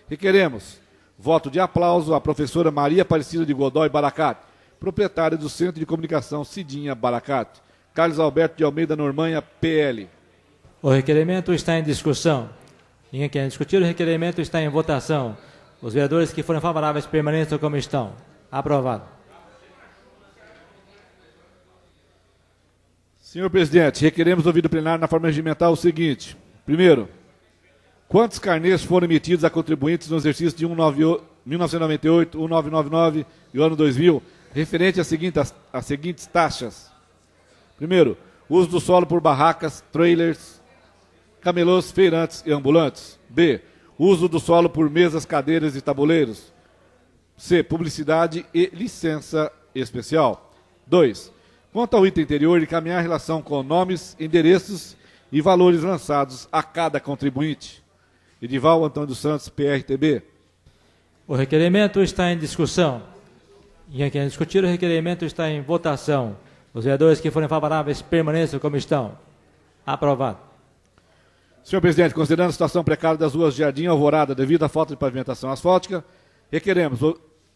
requeremos voto de aplauso à professora Maria Aparecida de Godoy Baracat, proprietária do Centro de Comunicação Cidinha Baracat. Carlos Alberto de Almeida Normanha, PL. O requerimento está em discussão. Em quem discutir o requerimento está em votação. Os vereadores que forem favoráveis permaneçam como estão. Aprovado. Senhor presidente, requeremos ouvir do plenário na forma regimental o seguinte. Primeiro, quantos carnês foram emitidos a contribuintes no exercício de 1998, 1999 e o ano 2000, referente às seguintes taxas? Primeiro, uso do solo por barracas, trailers, camelôs, feirantes e ambulantes. B, uso do solo por mesas, cadeiras e tabuleiros. C, publicidade e licença especial. 2, quanto ao item anterior, encaminhar relação com nomes, endereços e valores lançados a cada contribuinte. Edival Antônio dos Santos, PRTB. O requerimento está em discussão. Em quem discutir, o requerimento está em votação. Os vereadores que forem favoráveis permaneçam como estão. Aprovado. Senhor presidente, considerando a situação precária das ruas Jardim e Alvorada devido à falta de pavimentação asfáltica, requeremos,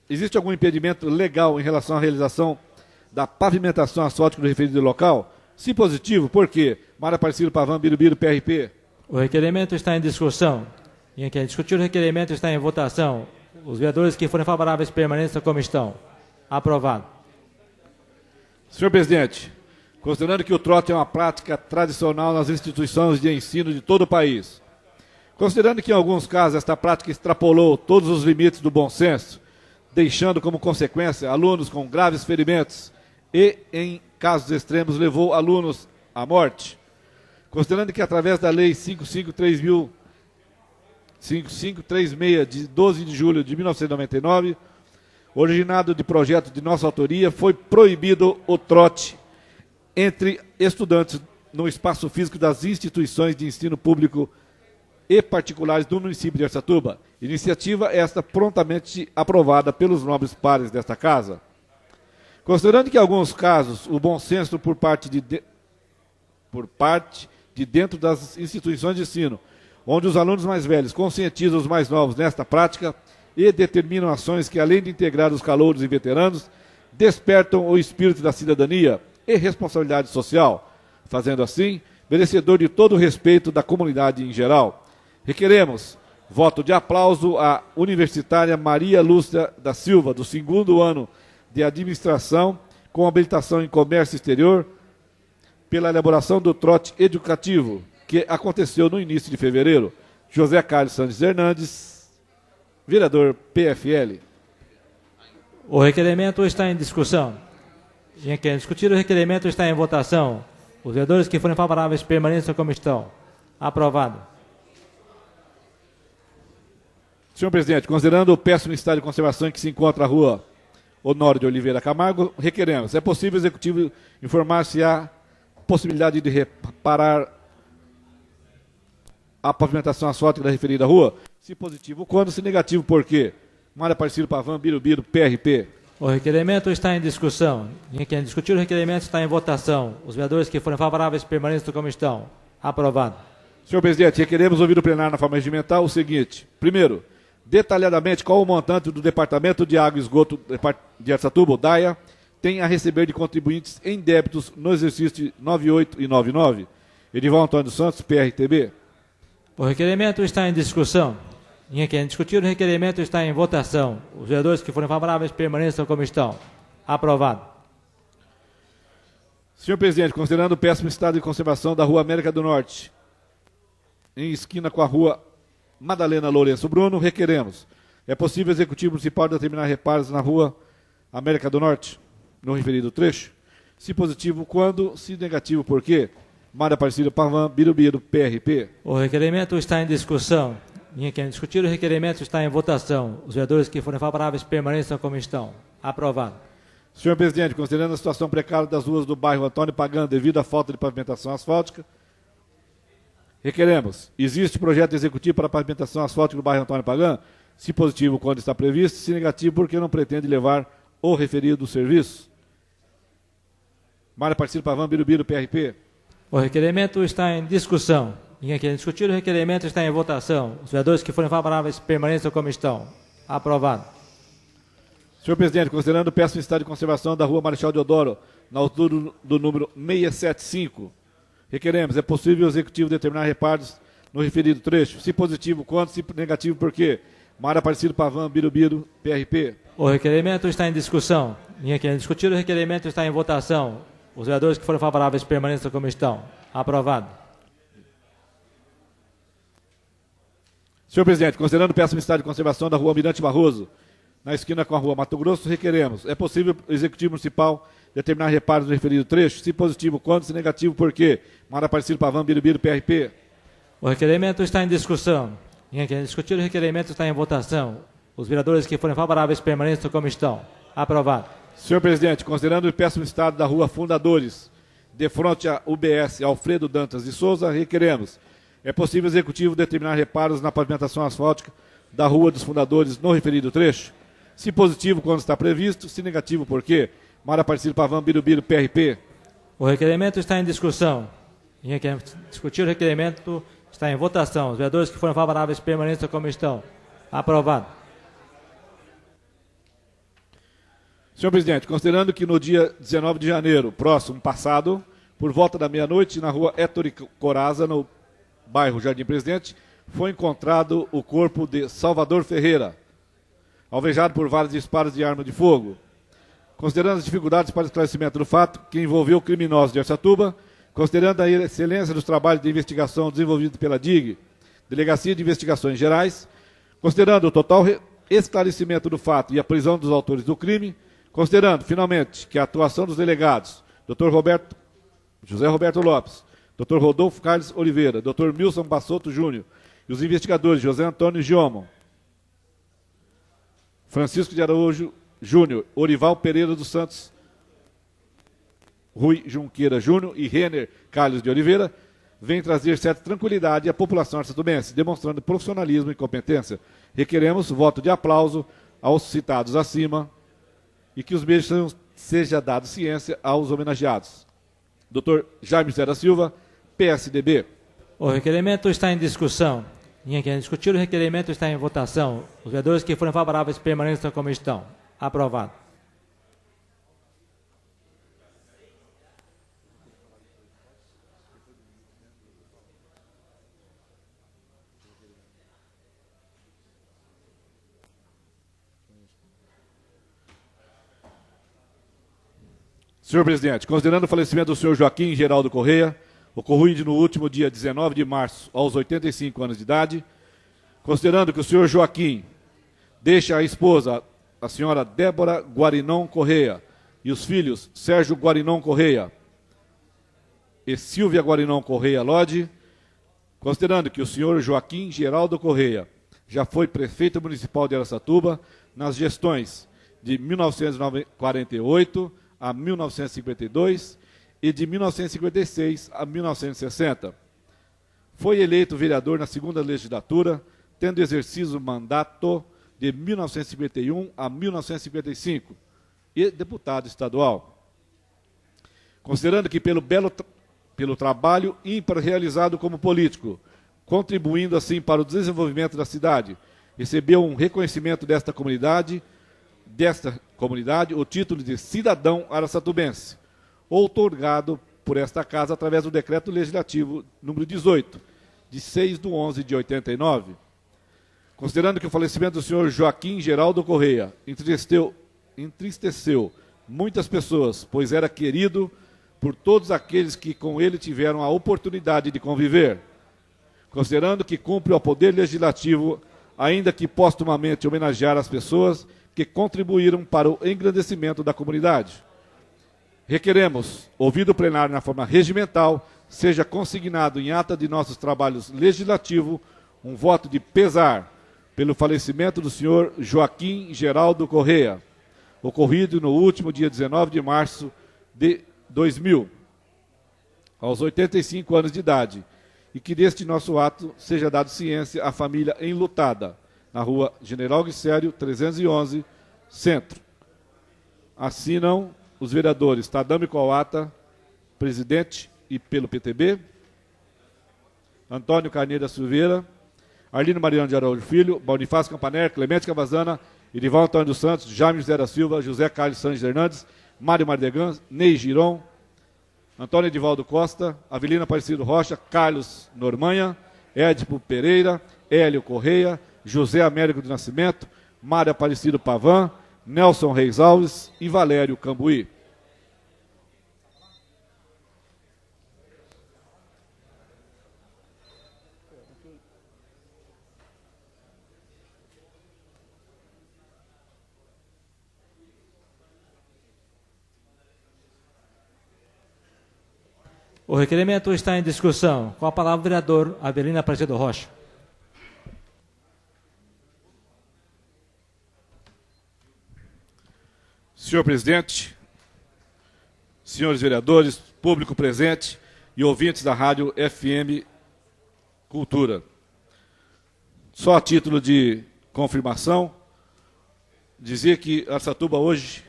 existe algum impedimento legal em relação à realização da pavimentação asfáltica do referido local? Se positivo, por quê? Mário Aparecido Pavan, Birubiru, PRP. O requerimento está em discussão. Em quem discutir, o requerimento está em votação. Os vereadores que forem favoráveis permaneçam como estão. Aprovado. Senhor presidente, considerando que o trote é uma prática tradicional nas instituições de ensino de todo o país, considerando que em alguns casos esta prática extrapolou todos os limites do bom senso, deixando como consequência alunos com graves ferimentos e, em casos extremos, levou alunos à morte, considerando que através da Lei 5536, de 12 de julho de 1999, originado de projeto de nossa autoria, foi proibido o trote entre estudantes no espaço físico das instituições de ensino público e particulares do município de Araçatuba. Iniciativa esta prontamente aprovada pelos nobres pares desta casa. Considerando que em alguns casos o bom senso por parte de dentro das instituições de ensino, onde os alunos mais velhos conscientizam os mais novos nesta prática e determinam ações que, além de integrar os calouros e veteranos, despertam o espírito da cidadania e responsabilidade social, fazendo assim, merecedor de todo o respeito da comunidade em geral. Requeremos voto de aplauso à universitária Maria Lúcia da Silva, do 2º ano de administração, com habilitação em comércio exterior, pela elaboração do trote educativo, que aconteceu no início de fevereiro. José Carlos Santos Hernandes, vereador PFL. O requerimento está em discussão. Em quem discutir, o requerimento está em votação. Os vereadores que forem favoráveis permaneçam como estão. Aprovado. Senhor presidente, considerando o péssimo estado de conservação em que se encontra a rua Honório de Oliveira Camargo, requeremos. É possível o executivo informar se há possibilidade de reparar a pavimentação asfáltica da referida rua? Se positivo, quando? Se negativo, por quê? Mário Aparecido Pavan, Birubiru, PRP. O requerimento está em discussão. Em quem discutir, o requerimento está em votação. Os vereadores que forem favoráveis permaneçam como estão. Aprovado. Senhor presidente, requeremos ouvir o plenário na forma regimental o seguinte. Primeiro, detalhadamente qual o montante do Departamento de Água e Esgoto de Araçatuba, o DAIA, tem a receber de contribuintes em débitos no exercício de 98 e 99. Edival Antônio dos Santos, PRTB. O requerimento está em discussão. Em quem discutir, o requerimento está em votação. Os vereadores que forem favoráveis permaneçam como estão. Aprovado. Senhor presidente, considerando o péssimo estado de conservação da Rua América do Norte, em esquina com a Rua Madalena Lourenço Bruno, requeremos. É possível o Executivo Municipal determinar reparos na Rua América do Norte, no referido trecho? Se positivo, quando? Se negativo, por quê? Mário Aparecido Pavan, Birubiru, PRP. O requerimento está em discussão. Em quem discutir, o requerimento está em votação. Os vereadores que forem favoráveis permaneçam como estão. Aprovado. Senhor presidente, considerando a situação precária das ruas do bairro Antônio Pagan devido à falta de pavimentação asfáltica, requeremos. Existe projeto executivo para a pavimentação asfáltica do bairro Antônio Pagan? Se positivo, quando está previsto. Se negativo, porque não pretende levar o referido serviço? Mário Aparecido Pavan, Birubiru, PRP. O requerimento está em discussão. Em quem discutir, o requerimento está em votação. Os vereadores que forem favoráveis permaneçam como estão. Aprovado. Senhor presidente, considerando o péssimo estado de conservação da Rua Marechal Deodoro, na altura do número 675, requeremos. É possível o Executivo determinar reparos no referido trecho? Se positivo, quanto? Se negativo, por quê? Mário Aparecido Pavan, Birubiru, PRP. O requerimento está em discussão. Em quem discutir, o requerimento está em votação. Os vereadores que forem favoráveis permaneçam como estão. Aprovado. Senhor presidente, considerando o péssimo estado de conservação da Rua Almirante Barroso, na esquina com a Rua Mato Grosso, requeremos. É possível o Executivo Municipal determinar reparos no referido trecho? Se positivo, quando? Se negativo, por quê? Mário Aparecido Pavan, Birubiru, PRP. O requerimento está em discussão. Em quem discutir, o requerimento está em votação. Os vereadores que forem favoráveis permaneçam como estão. Aprovado. Senhor presidente, considerando o péssimo estado da Rua Fundadores, de frente à UBS Alfredo Dantas de Souza, requeremos. é possível o Executivo determinar reparos na pavimentação asfáltica da Rua dos Fundadores no referido trecho? Se positivo, quando está previsto. Se negativo, por quê? Mário Aparecido Pavan, Birubiru, PRP. O requerimento está em discussão. Quem quer discutir o requerimento está em votação. Os vereadores que foram favoráveis permaneçam como estão. Aprovado. Senhor presidente, considerando que no dia 19 de janeiro, próximo passado, por volta da meia-noite, na rua Héctor Coraza, no bairro Jardim Presidente, foi encontrado o corpo de Salvador Ferreira, alvejado por vários disparos de arma de fogo. Considerando as dificuldades para o esclarecimento do fato que envolveu criminosos de Araçatuba, considerando a excelência dos trabalhos de investigação desenvolvidos pela DIG, Delegacia de Investigações Gerais, considerando o total esclarecimento do fato e a prisão dos autores do crime, considerando, finalmente, que a atuação dos delegados, Dr. José Roberto Lopes, Dr. Rodolfo Carlos Oliveira, Dr. Milson Bassotto Júnior e os investigadores José Antônio Giomon, Francisco de Araújo Júnior, Orival Pereira dos Santos, Rui Junqueira Júnior e Renner Carlos de Oliveira, vem trazer certa tranquilidade à população arçatubense, demonstrando profissionalismo e competência. Requeremos voto de aplauso aos citados acima e que os beijos seja dado ciência aos homenageados. Dr. Jaime Zé da Silva, PSDB. O requerimento está em discussão. Ninguém quer discutir, o requerimento está em votação. Os vereadores que forem favoráveis permaneçam como estão. Aprovado. Senhor presidente, considerando o falecimento do senhor Joaquim Geraldo Correia, ocorrido no último dia 19 de março, aos 85 anos de idade, considerando que o senhor Joaquim deixa a esposa, a senhora Débora Guarinon Correia, e os filhos Sérgio Guarinon Correia e Silvia Guarinon Correia Lodi, considerando que o senhor Joaquim Geraldo Correia já foi prefeito municipal de Araçatuba nas gestões de 1948 a 1952 e de 1956 a 1960. Foi eleito vereador na segunda legislatura, tendo exercido o mandato de 1951 a 1955 e deputado estadual. Considerando que pelo trabalho ímpar realizado como político, contribuindo assim para o desenvolvimento da cidade, recebeu um reconhecimento desta comunidade o título de cidadão araçatubense, outorgado por esta casa através do decreto legislativo número 18, de 6/11/89. Considerando que o falecimento do senhor Joaquim Geraldo Correia entristeceu muitas pessoas, pois era querido por todos aqueles que com ele tiveram a oportunidade de conviver. Considerando que cumpre ao Poder Legislativo, ainda que postumamente homenagear as pessoas que contribuíram para o engrandecimento da comunidade. Requeremos, ouvido o plenário na forma regimental, seja consignado em ata de nossos trabalhos legislativos um voto de pesar pelo falecimento do senhor Joaquim Geraldo Correia, ocorrido no último dia 19 de março de 2000, aos 85 anos de idade, e que deste nosso ato seja dado ciência à família enlutada, na rua General Glicério, 311, Centro. Assinam os vereadores Tadamo Coata, presidente e pelo PTB, Antônio Carneiro da Silveira, Arlindo Mariano de Araújo Filho, Bonifácio Campaner, Clemente Cavazana, Irival Antônio dos Santos, Jaime José da Silva, José Carlos Sanches Hernandes, Mário Mardegan, Ney Giron, Antônio Edivaldo Costa, Avelina Aparecido Rocha, Carlos Normanha, Édipo Pereira, Hélio Correia, José Américo do Nascimento, Mário Aparecido Pavan, Nelson Reis Alves e Valério Cambuí. O requerimento está em discussão. Com a palavra o vereador Avelina Aparecido Rocha. Senhor presidente, senhores vereadores, público presente e ouvintes da rádio FM Cultura. Só a título de confirmação, dizer que Araçatuba hoje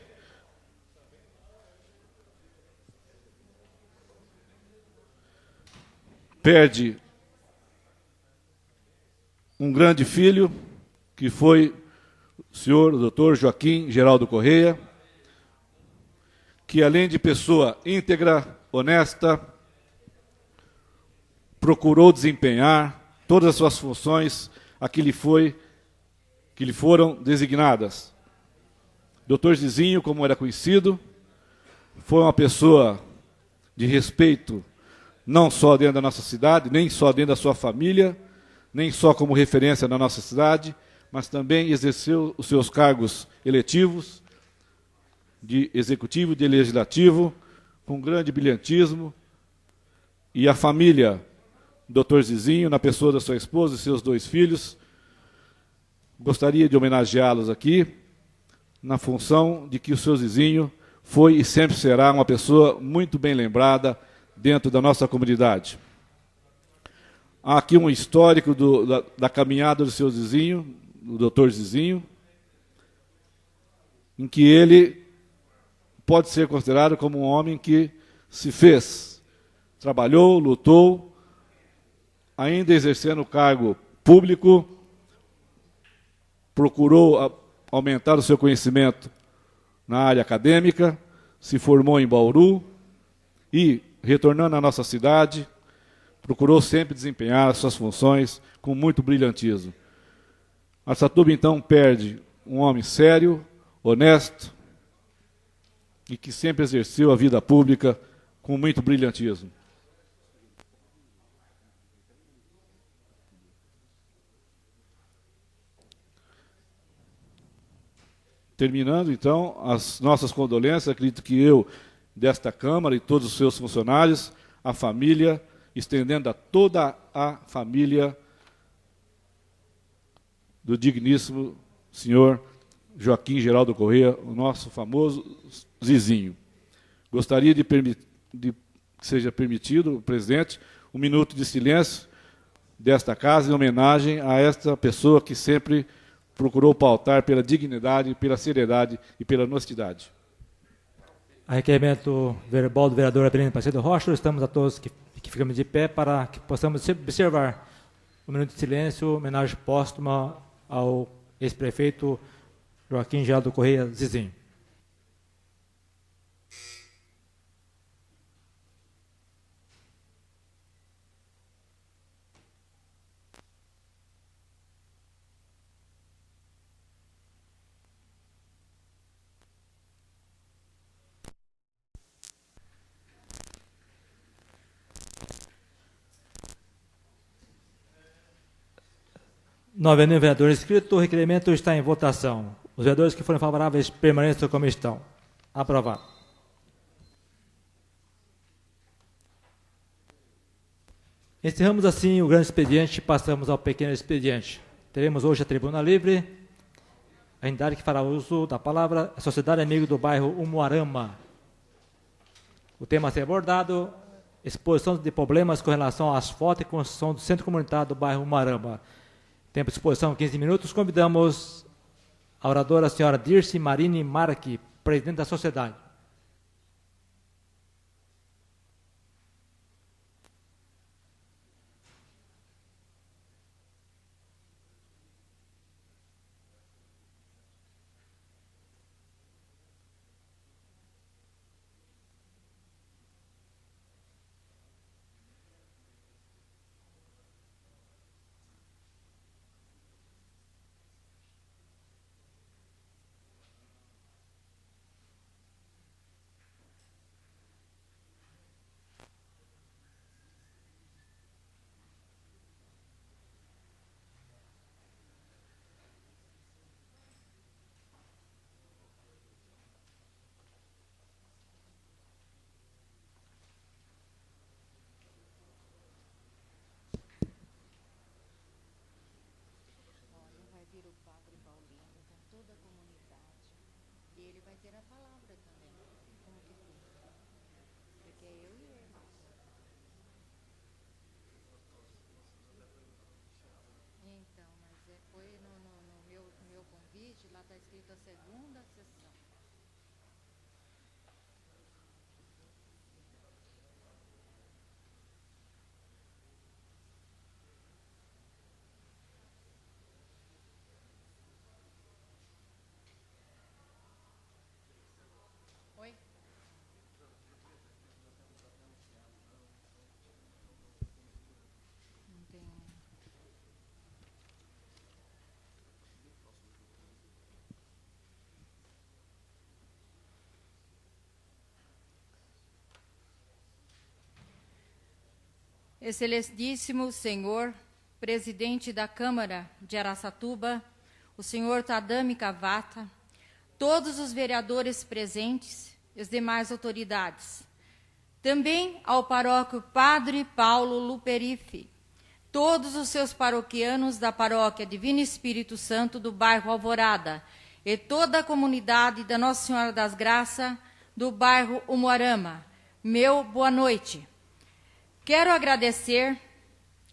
perde um grande filho, que foi o senhor doutor Joaquim Geraldo Correia, que além de pessoa íntegra, honesta, procurou desempenhar todas as suas funções a que lhe foram designadas. Dr. Zizinho, como era conhecido, foi uma pessoa de respeito, não só dentro da nossa cidade, nem só dentro da sua família, nem só como referência na nossa cidade, mas também exerceu os seus cargos eletivos, de executivo e de legislativo, com grande brilhantismo, e a família Dr. Zizinho, na pessoa da sua esposa e seus 2 filhos, gostaria de homenageá-los aqui, na função de que o seu Zizinho foi e sempre será uma pessoa muito bem lembrada dentro da nossa comunidade. Há aqui um histórico da caminhada do seu Zizinho, do Dr. Zizinho, em que ele pode ser considerado como um homem que se fez, trabalhou, lutou, ainda exercendo o cargo público, procurou aumentar o seu conhecimento na área acadêmica, se formou em Bauru e, retornando à nossa cidade, procurou sempre desempenhar as suas funções com muito brilhantismo. Araçatuba, então, perde um homem sério, honesto e que sempre exerceu a vida pública com muito brilhantismo. Terminando, então, as nossas condolências, acredito que eu, desta Câmara e todos os seus funcionários, a família, estendendo a toda a família do digníssimo senhor Joaquim Geraldo Correia, o nosso famoso Zizinho. Gostaria de que seja permitido, presidente, 1 minuto de silêncio desta casa em homenagem a esta pessoa que sempre procurou pautar pela dignidade, pela seriedade e pela honestidade. A requerimento verbal do vereador Avelino Macedo Rocha, estamos a todos que ficamos de pé para que possamos observar 1 minuto de silêncio, homenagem póstuma ao ex-prefeito Joaquim Geraldo Correia Zizinho. Não havendo vereador inscrito, o requerimento está em votação. Os vereadores que forem favoráveis permaneçam como estão. Aprovado. Encerramos assim o grande expediente e passamos ao pequeno expediente. Teremos hoje a tribuna livre. A entidade que fará uso da palavra é a Sociedade Amigo do Bairro Umuarama. O tema a ser abordado: exposição de problemas com relação ao asfalto e construção do centro comunitário do bairro Umuarama. Tempo de exposição 15 minutos. Convidamos a oradora, a senhora Dirce Marini Marque, presidente da sociedade. convite, lá está escrito a segunda sessão. Oi? Não tem. Excelentíssimo Senhor, presidente da Câmara de Araçatuba, o senhor Tadami Cavata, todos os vereadores presentes e as demais autoridades. Também ao paróquio Padre Paulo Luperife, todos os seus paroquianos da paróquia Divino Espírito Santo do bairro Alvorada e toda a comunidade da Nossa Senhora das Graças do bairro Umuarama. Meu boa noite. Quero agradecer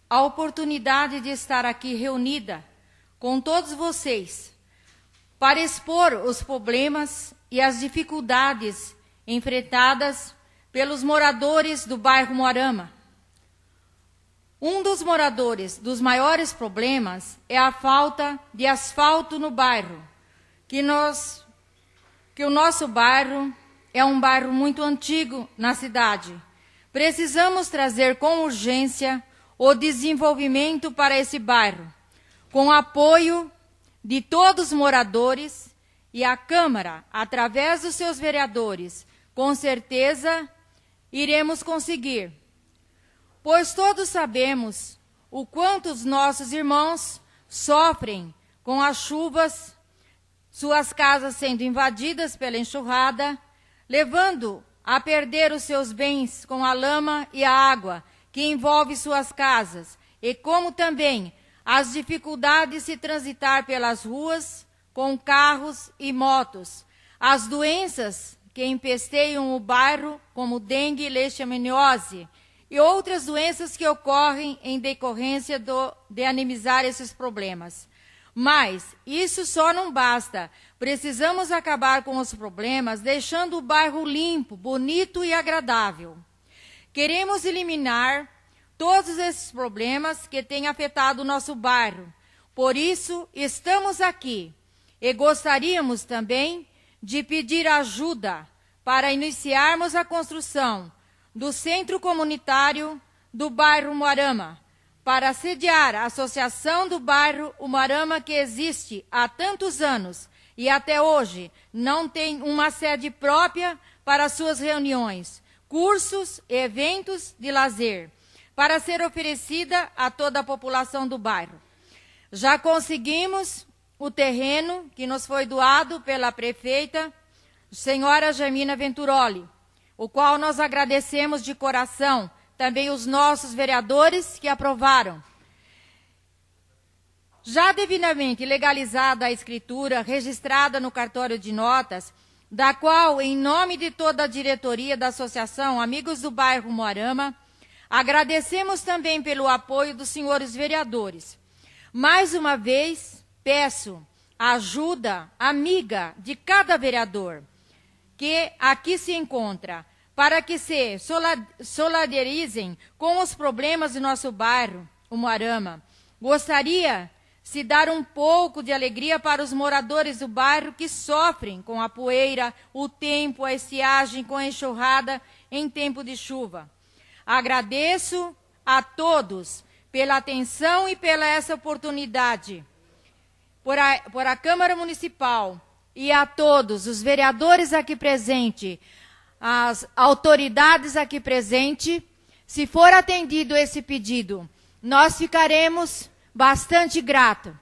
a oportunidade de estar aqui reunida com todos vocês para expor os problemas e as dificuldades enfrentadas pelos moradores do bairro Umuarama. Um dos moradores dos maiores problemas é a falta de asfalto no bairro, que o nosso bairro é um bairro muito antigo na cidade. Precisamos trazer com urgência o desenvolvimento para esse bairro, com apoio de todos os moradores e a Câmara, através dos seus vereadores, com certeza iremos conseguir. Pois todos sabemos o quanto os nossos irmãos sofrem com as chuvas, suas casas sendo invadidas pela enxurrada, levando a perder os seus bens com a lama e a água que envolve suas casas, e como também as dificuldades de se transitar pelas ruas com carros e motos, as doenças que empesteiam o bairro, como dengue e leishmaniose, e outras doenças que ocorrem em decorrência de amenizar esses problemas. Mas isso só não basta. Precisamos acabar com os problemas, deixando o bairro limpo, bonito e agradável. Queremos eliminar todos esses problemas que têm afetado o nosso bairro. Por isso, estamos aqui. E gostaríamos também de pedir ajuda para iniciarmos a construção do Centro Comunitário do bairro Umuarama, para sediar a Associação do Bairro Umuarama, que existe há tantos anos e até hoje não tem uma sede própria para suas reuniões, cursos e eventos de lazer, para ser oferecida a toda a população do bairro. Já conseguimos o terreno que nos foi doado pela prefeita, senhora Germina Venturoli, o qual nós agradecemos de coração, também os nossos vereadores que aprovaram. Já devidamente legalizada a escritura, registrada no cartório de notas, da qual, em nome de toda a diretoria da Associação Amigos do Bairro Umuarama, agradecemos também pelo apoio dos senhores vereadores. Mais uma vez, peço a ajuda amiga de cada vereador que aqui se encontra, para que se solidarizem com os problemas do nosso bairro, Umuarama. Gostaria de dar um pouco de alegria para os moradores do bairro que sofrem com a poeira, o tempo, a estiagem, com a enxurrada em tempo de chuva. Agradeço a todos pela atenção e pela essa oportunidade, por a Câmara Municipal e a todos os vereadores aqui presentes, as autoridades aqui presentes. Se for atendido esse pedido, nós ficaremos bastante gratos,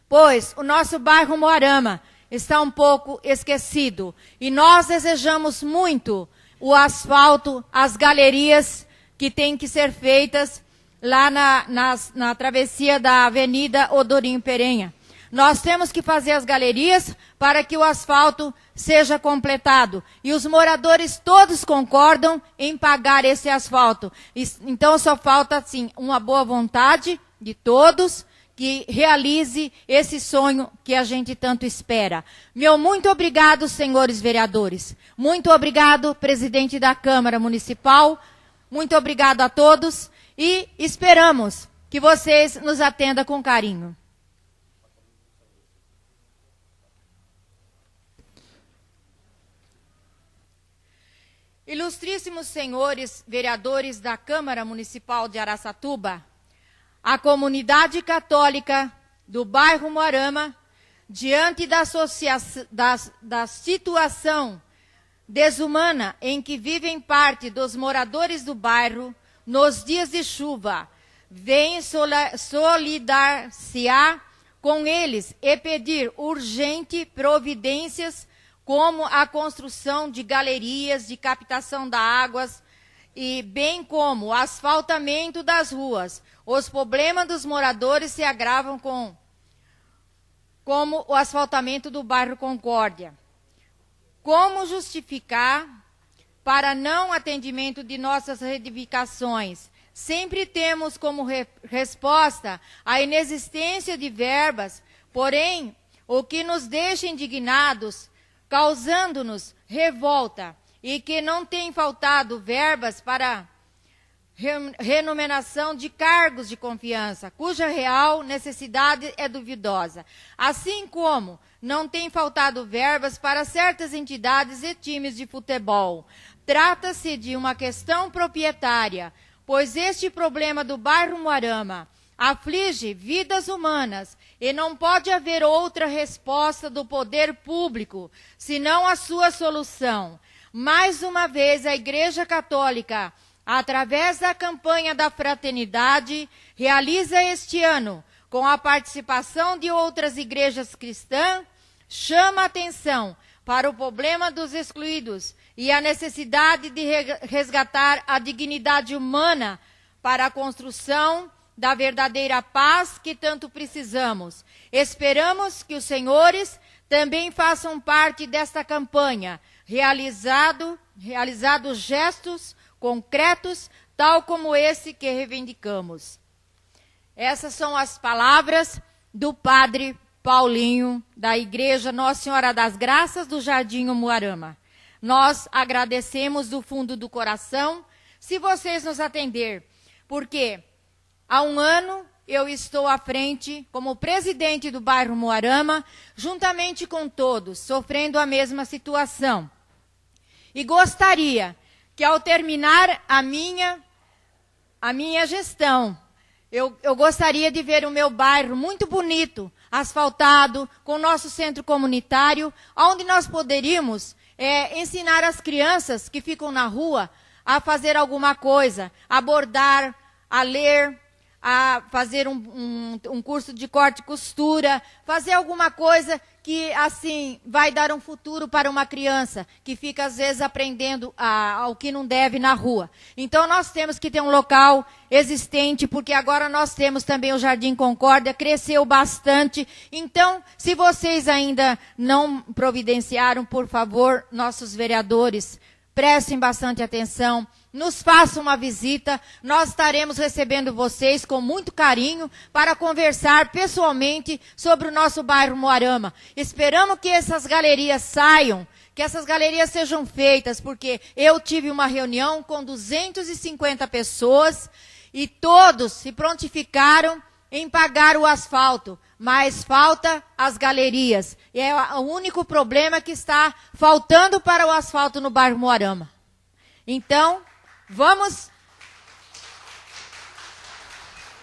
pois o nosso bairro Umuarama está um pouco esquecido e nós desejamos muito o asfalto, as galerias que têm que ser feitas lá na travessia da Avenida Odorinho Perenha. Nós temos que fazer as galerias para que o asfalto seja completado. E os moradores todos concordam em pagar esse asfalto. Então só falta, assim, uma boa vontade de todos que realize esse sonho que a gente tanto espera. Meu muito obrigado, senhores vereadores. Muito obrigado, presidente da Câmara Municipal. Muito obrigado a todos e esperamos que vocês nos atendam com carinho. Ilustríssimos senhores vereadores da Câmara Municipal de Araçatuba, a comunidade católica do bairro Moarama, diante da situação desumana em que vivem parte dos moradores do bairro nos dias de chuva, vem solidar-se-á com eles e pedir urgente providências como a construção de galerias de captação da águas e bem como o asfaltamento das ruas. Os problemas dos moradores se agravam como o asfaltamento do bairro Concórdia. Como justificar para não atendimento de nossas reivindicações? Sempre temos como resposta a inexistência de verbas, porém, o que nos deixa indignados, causando-nos revolta, e que não tem faltado verbas para remuneração de cargos de confiança, cuja real necessidade é duvidosa. Assim como não tem faltado verbas para certas entidades e times de futebol. Trata-se de uma questão proprietária, pois este problema do bairro Moarama aflige vidas humanas e não pode haver outra resposta do poder público, senão a sua solução. Mais uma vez, a Igreja Católica, através da campanha da fraternidade, realiza este ano, com a participação de outras igrejas cristãs, chama a atenção para o problema dos excluídos e a necessidade de resgatar a dignidade humana para a construção da verdadeira paz que tanto precisamos. Esperamos que os senhores também façam parte desta campanha, realizado gestos concretos, tal como esse que reivindicamos. Essas são as palavras do padre Paulinho, da Igreja Nossa Senhora das Graças do Jardim Moarama. Nós agradecemos do fundo do coração, se vocês nos atender, porque há um ano eu estou à frente, como presidente do bairro Moarama, juntamente com todos, sofrendo a mesma situação. E gostaria que, ao terminar a minha gestão, eu gostaria de ver o meu bairro muito bonito, asfaltado, com o nosso centro comunitário, onde nós poderíamos ensinar as crianças que ficam na rua a fazer alguma coisa, a bordar, a ler, a fazer um curso de corte e costura, fazer alguma coisa que, assim, vai dar um futuro para uma criança que fica, às vezes, aprendendo ao que não deve na rua. Então, nós temos que ter um local existente, porque agora nós temos também o Jardim Concórdia, cresceu bastante. Então, se vocês ainda não providenciaram, por favor, nossos vereadores, prestem bastante atenção, nos façam uma visita, nós estaremos recebendo vocês com muito carinho para conversar pessoalmente sobre o nosso bairro Moarama. Esperamos que essas galerias saiam, que essas galerias sejam feitas, porque eu tive uma reunião com 250 pessoas e todos se prontificaram em pagar o asfalto, mas falta as galerias. E é o único problema que está faltando para o asfalto no bairro Moarama. Então, vamos.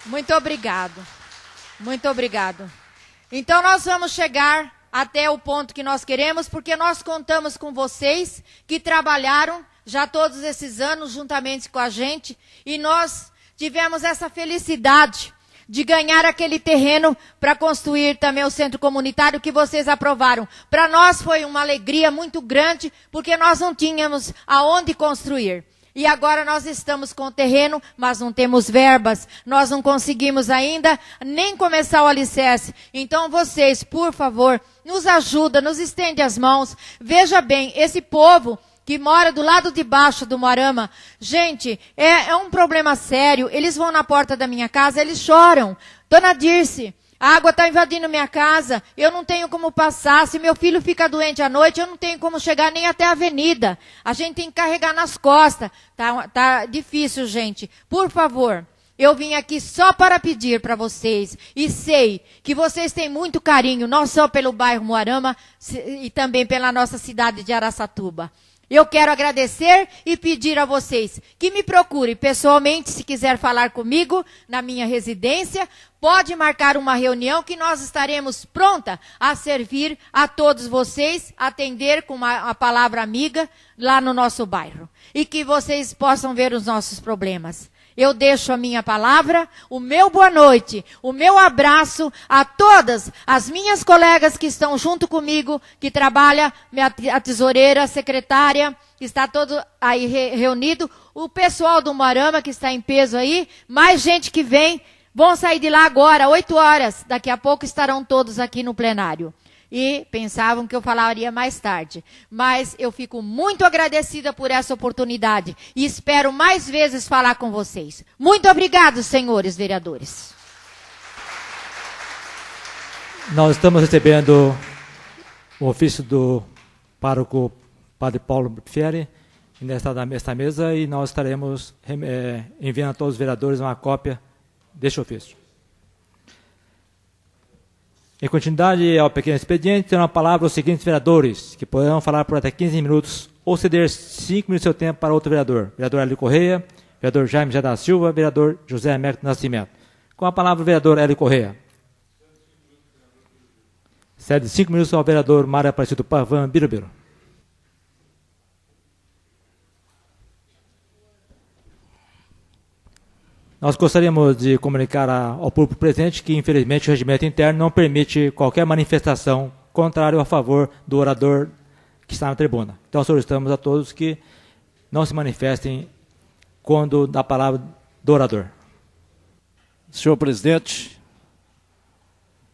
Muito obrigado. Muito obrigado. Então, nós vamos chegar até o ponto que nós queremos, porque nós contamos com vocês que trabalharam já todos esses anos juntamente com a gente, e nós tivemos essa felicidade de ganhar aquele terreno para construir também o centro comunitário que vocês aprovaram. Para nós foi uma alegria muito grande, porque nós não tínhamos aonde construir. E agora nós estamos com o terreno, mas não temos verbas, nós não conseguimos ainda nem começar o alicerce. Então vocês, por favor, nos ajudem, nos estendem as mãos. Veja bem, esse povo que mora do lado de baixo do Moarama, gente, é um problema sério. Eles vão na porta da minha casa, eles choram. Dona Dirce, A água está invadindo minha casa, eu não tenho como passar. Se meu filho fica doente à noite, eu não tenho como chegar nem até a avenida. A gente tem que carregar nas costas. Tá difícil, gente. Por favor, eu vim aqui só para pedir para vocês. E sei que vocês têm muito carinho, não só pelo bairro Umuarama, e também pela nossa cidade de Araçatuba. Eu quero agradecer e pedir a vocês que me procurem pessoalmente, se quiser falar comigo na minha residência, pode marcar uma reunião que nós estaremos pronta a servir a todos vocês, atender com a palavra amiga lá no nosso bairro. E que vocês possam ver os nossos problemas. Eu deixo a minha palavra, o meu boa noite, o meu abraço a todas as minhas colegas que estão junto comigo, que trabalham, a tesoureira, a secretária, que está todo aí reunido, o pessoal do Umuarama que está em peso aí, mais gente que vem, vão sair de lá agora, 8 horas, daqui a pouco estarão todos aqui no plenário. E pensavam que eu falaria mais tarde. Mas eu fico muito agradecida por essa oportunidade e espero mais vezes falar com vocês. Muito obrigado, senhores vereadores. Nós estamos recebendo o ofício do pároco Padre Paulo Fieri nesta mesa e nós estaremos enviando a todos os vereadores uma cópia deste ofício. Em continuidade ao pequeno expediente, terão a palavra os seguintes vereadores, que poderão falar por até 15 minutos ou ceder 5 minutos do seu tempo para outro vereador. Vereador Hélio Correia, vereador Jaime Jé da Silva, vereador José Américo Nascimento. Com a palavra o vereador Hélio Correia. Cede 5 minutos ao vereador Mário Aparecido Pavan Birubiru. Nós gostaríamos de comunicar ao público presente que, infelizmente, o regimento interno não permite qualquer manifestação contrária ou a favor do orador que está na tribuna. Então, solicitamos a todos que não se manifestem quando dá a palavra do orador. Senhor presidente,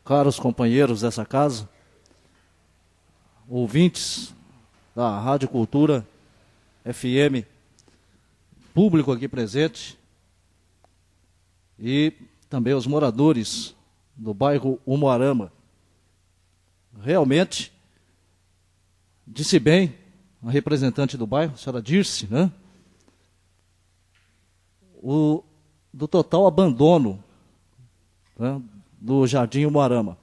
caros companheiros dessa casa, ouvintes da Rádio Cultura FM, público aqui presente, e também os moradores do bairro Umuarama. Realmente, disse bem a representante do bairro, a senhora Dirce, né? Do total abandono, né, do Jardim Umuarama.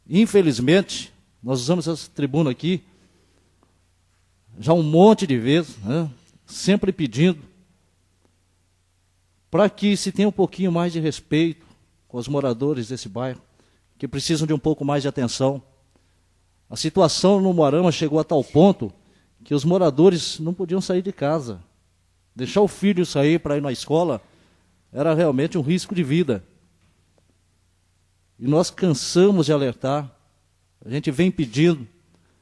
Infelizmente, nós usamos essa tribuna aqui já um monte de vezes, né, sempre pedindo para que se tenha um pouquinho mais de respeito com os moradores desse bairro, que precisam de um pouco mais de atenção. A situação no Umuarama chegou a tal ponto que os moradores não podiam sair de casa. Deixar o filho sair para ir na escola era realmente um risco de vida. E nós cansamos de alertar, a gente vem pedindo,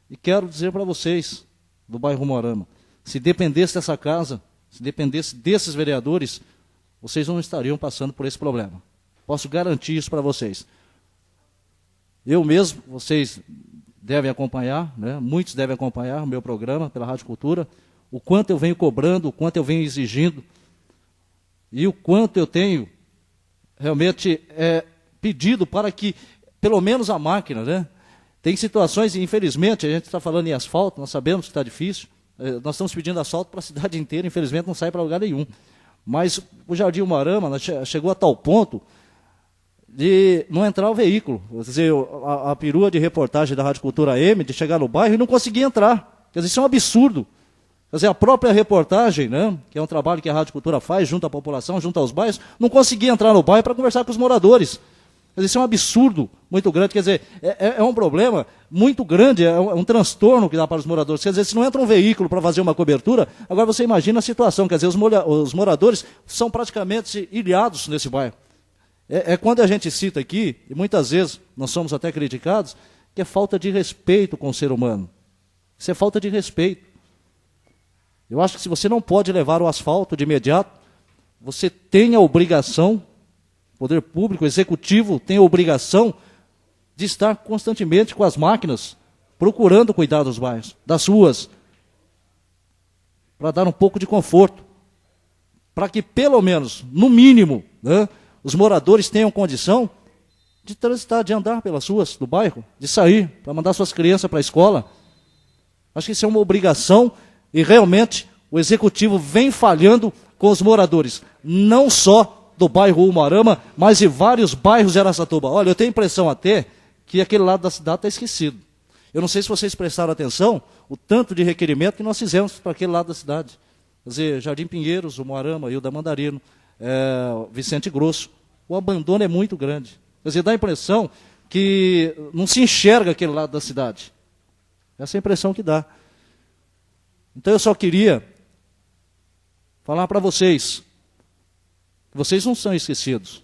e quero dizer para vocês, do bairro Umuarama, se dependesse dessa casa, se dependesse desses vereadores, vocês não estariam passando por esse problema. Posso garantir isso para vocês. Eu mesmo, vocês devem acompanhar, né? Muitos devem acompanhar o meu programa pela Rádio Cultura, o quanto eu venho cobrando, o quanto eu venho exigindo, e o quanto eu tenho realmente pedido para que, pelo menos a máquina, né? Tem situações, e infelizmente, a gente está falando em asfalto, nós sabemos que está difícil, nós estamos pedindo asfalto para a cidade inteira, infelizmente não sai para lugar nenhum. Mas o Jardim Umuarama chegou a tal ponto de não entrar o veículo. Quer dizer, a perua de reportagem da Rádio Cultura M, de chegar no bairro e não conseguir entrar. Quer dizer, isso é um absurdo. Quer dizer, a própria reportagem, né, que é um trabalho que a Rádio Cultura faz junto à população, junto aos bairros, não conseguia entrar no bairro para conversar com os moradores. Quer dizer, isso é um absurdo muito grande. Quer dizer, é um problema muito grande, é um transtorno que dá para os moradores. Quer dizer, se não entra um veículo para fazer uma cobertura, agora você imagina a situação. Quer dizer, os moradores são praticamente ilhados nesse bairro. É quando a gente cita aqui, e muitas vezes nós somos até criticados, que é falta de respeito com o ser humano. Isso é falta de respeito. Eu acho que se você não pode levar o asfalto de imediato, você tem a obrigação, poder público, executivo, tem a obrigação de estar constantemente com as máquinas, procurando cuidar dos bairros, das ruas, para dar um pouco de conforto, para que pelo menos, no mínimo, né, os moradores tenham condição de transitar, de andar pelas ruas do bairro, de sair, para mandar suas crianças para a escola. Acho que isso é uma obrigação e realmente o executivo vem falhando com os moradores, não só do bairro Umuarama, mas de vários bairros de Araçatuba. Olha, eu tenho a impressão até que aquele lado da cidade está esquecido. Eu não sei se vocês prestaram atenção, o tanto de requerimento que nós fizemos para aquele lado da cidade. Quer dizer, Jardim Pinheiros, Umuarama, Ilda Mandarino, Vicente Grosso. O abandono é muito grande. Quer dizer, dá a impressão que não se enxerga aquele lado da cidade. Essa é a impressão que dá. Então eu só queria falar para vocês não são esquecidos.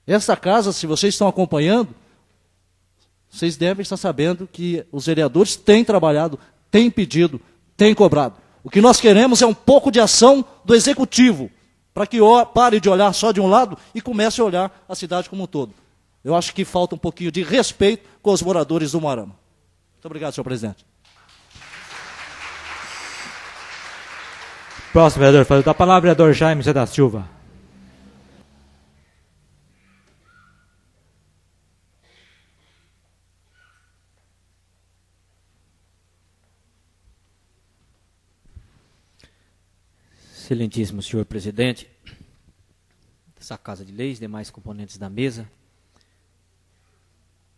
Essa casa, se vocês estão acompanhando, vocês devem estar sabendo que os vereadores têm trabalhado, têm pedido, têm cobrado. O que nós queremos é um pouco de ação do executivo, para que pare de olhar só de um lado e comece a olhar a cidade como um todo. Eu acho que falta um pouquinho de respeito com os moradores do Umuarama. Muito obrigado, senhor presidente. Próximo vereador, faz da palavra, vereador Jaime Zé da Silva. Excelentíssimo senhor presidente dessa Casa de Leis, demais componentes da mesa,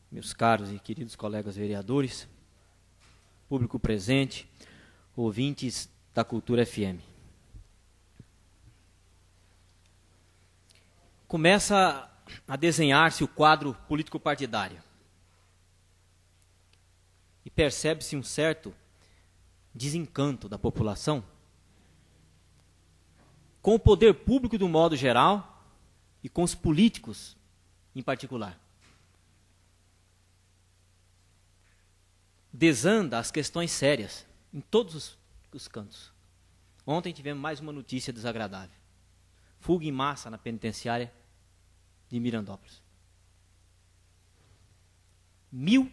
meus caros e queridos colegas vereadores, público presente, ouvintes da Cultura FM. Começa a desenhar-se o quadro político-partidário e percebe-se um certo desencanto da população com o poder público do modo geral e com os políticos em particular. Desanda as questões sérias em todos os cantos. Ontem tivemos mais uma notícia desagradável. Fuga em massa na penitenciária de Mirandópolis. 1.000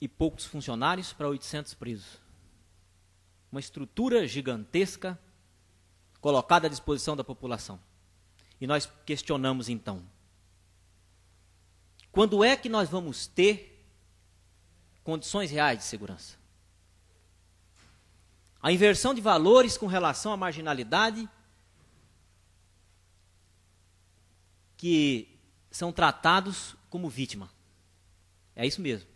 e poucos funcionários para 800 presos. Uma estrutura gigantesca colocada à disposição da população. E nós questionamos então, quando é que nós vamos ter condições reais de segurança? A inversão de valores com relação à marginalidade, que são tratados como vítima. É isso mesmo.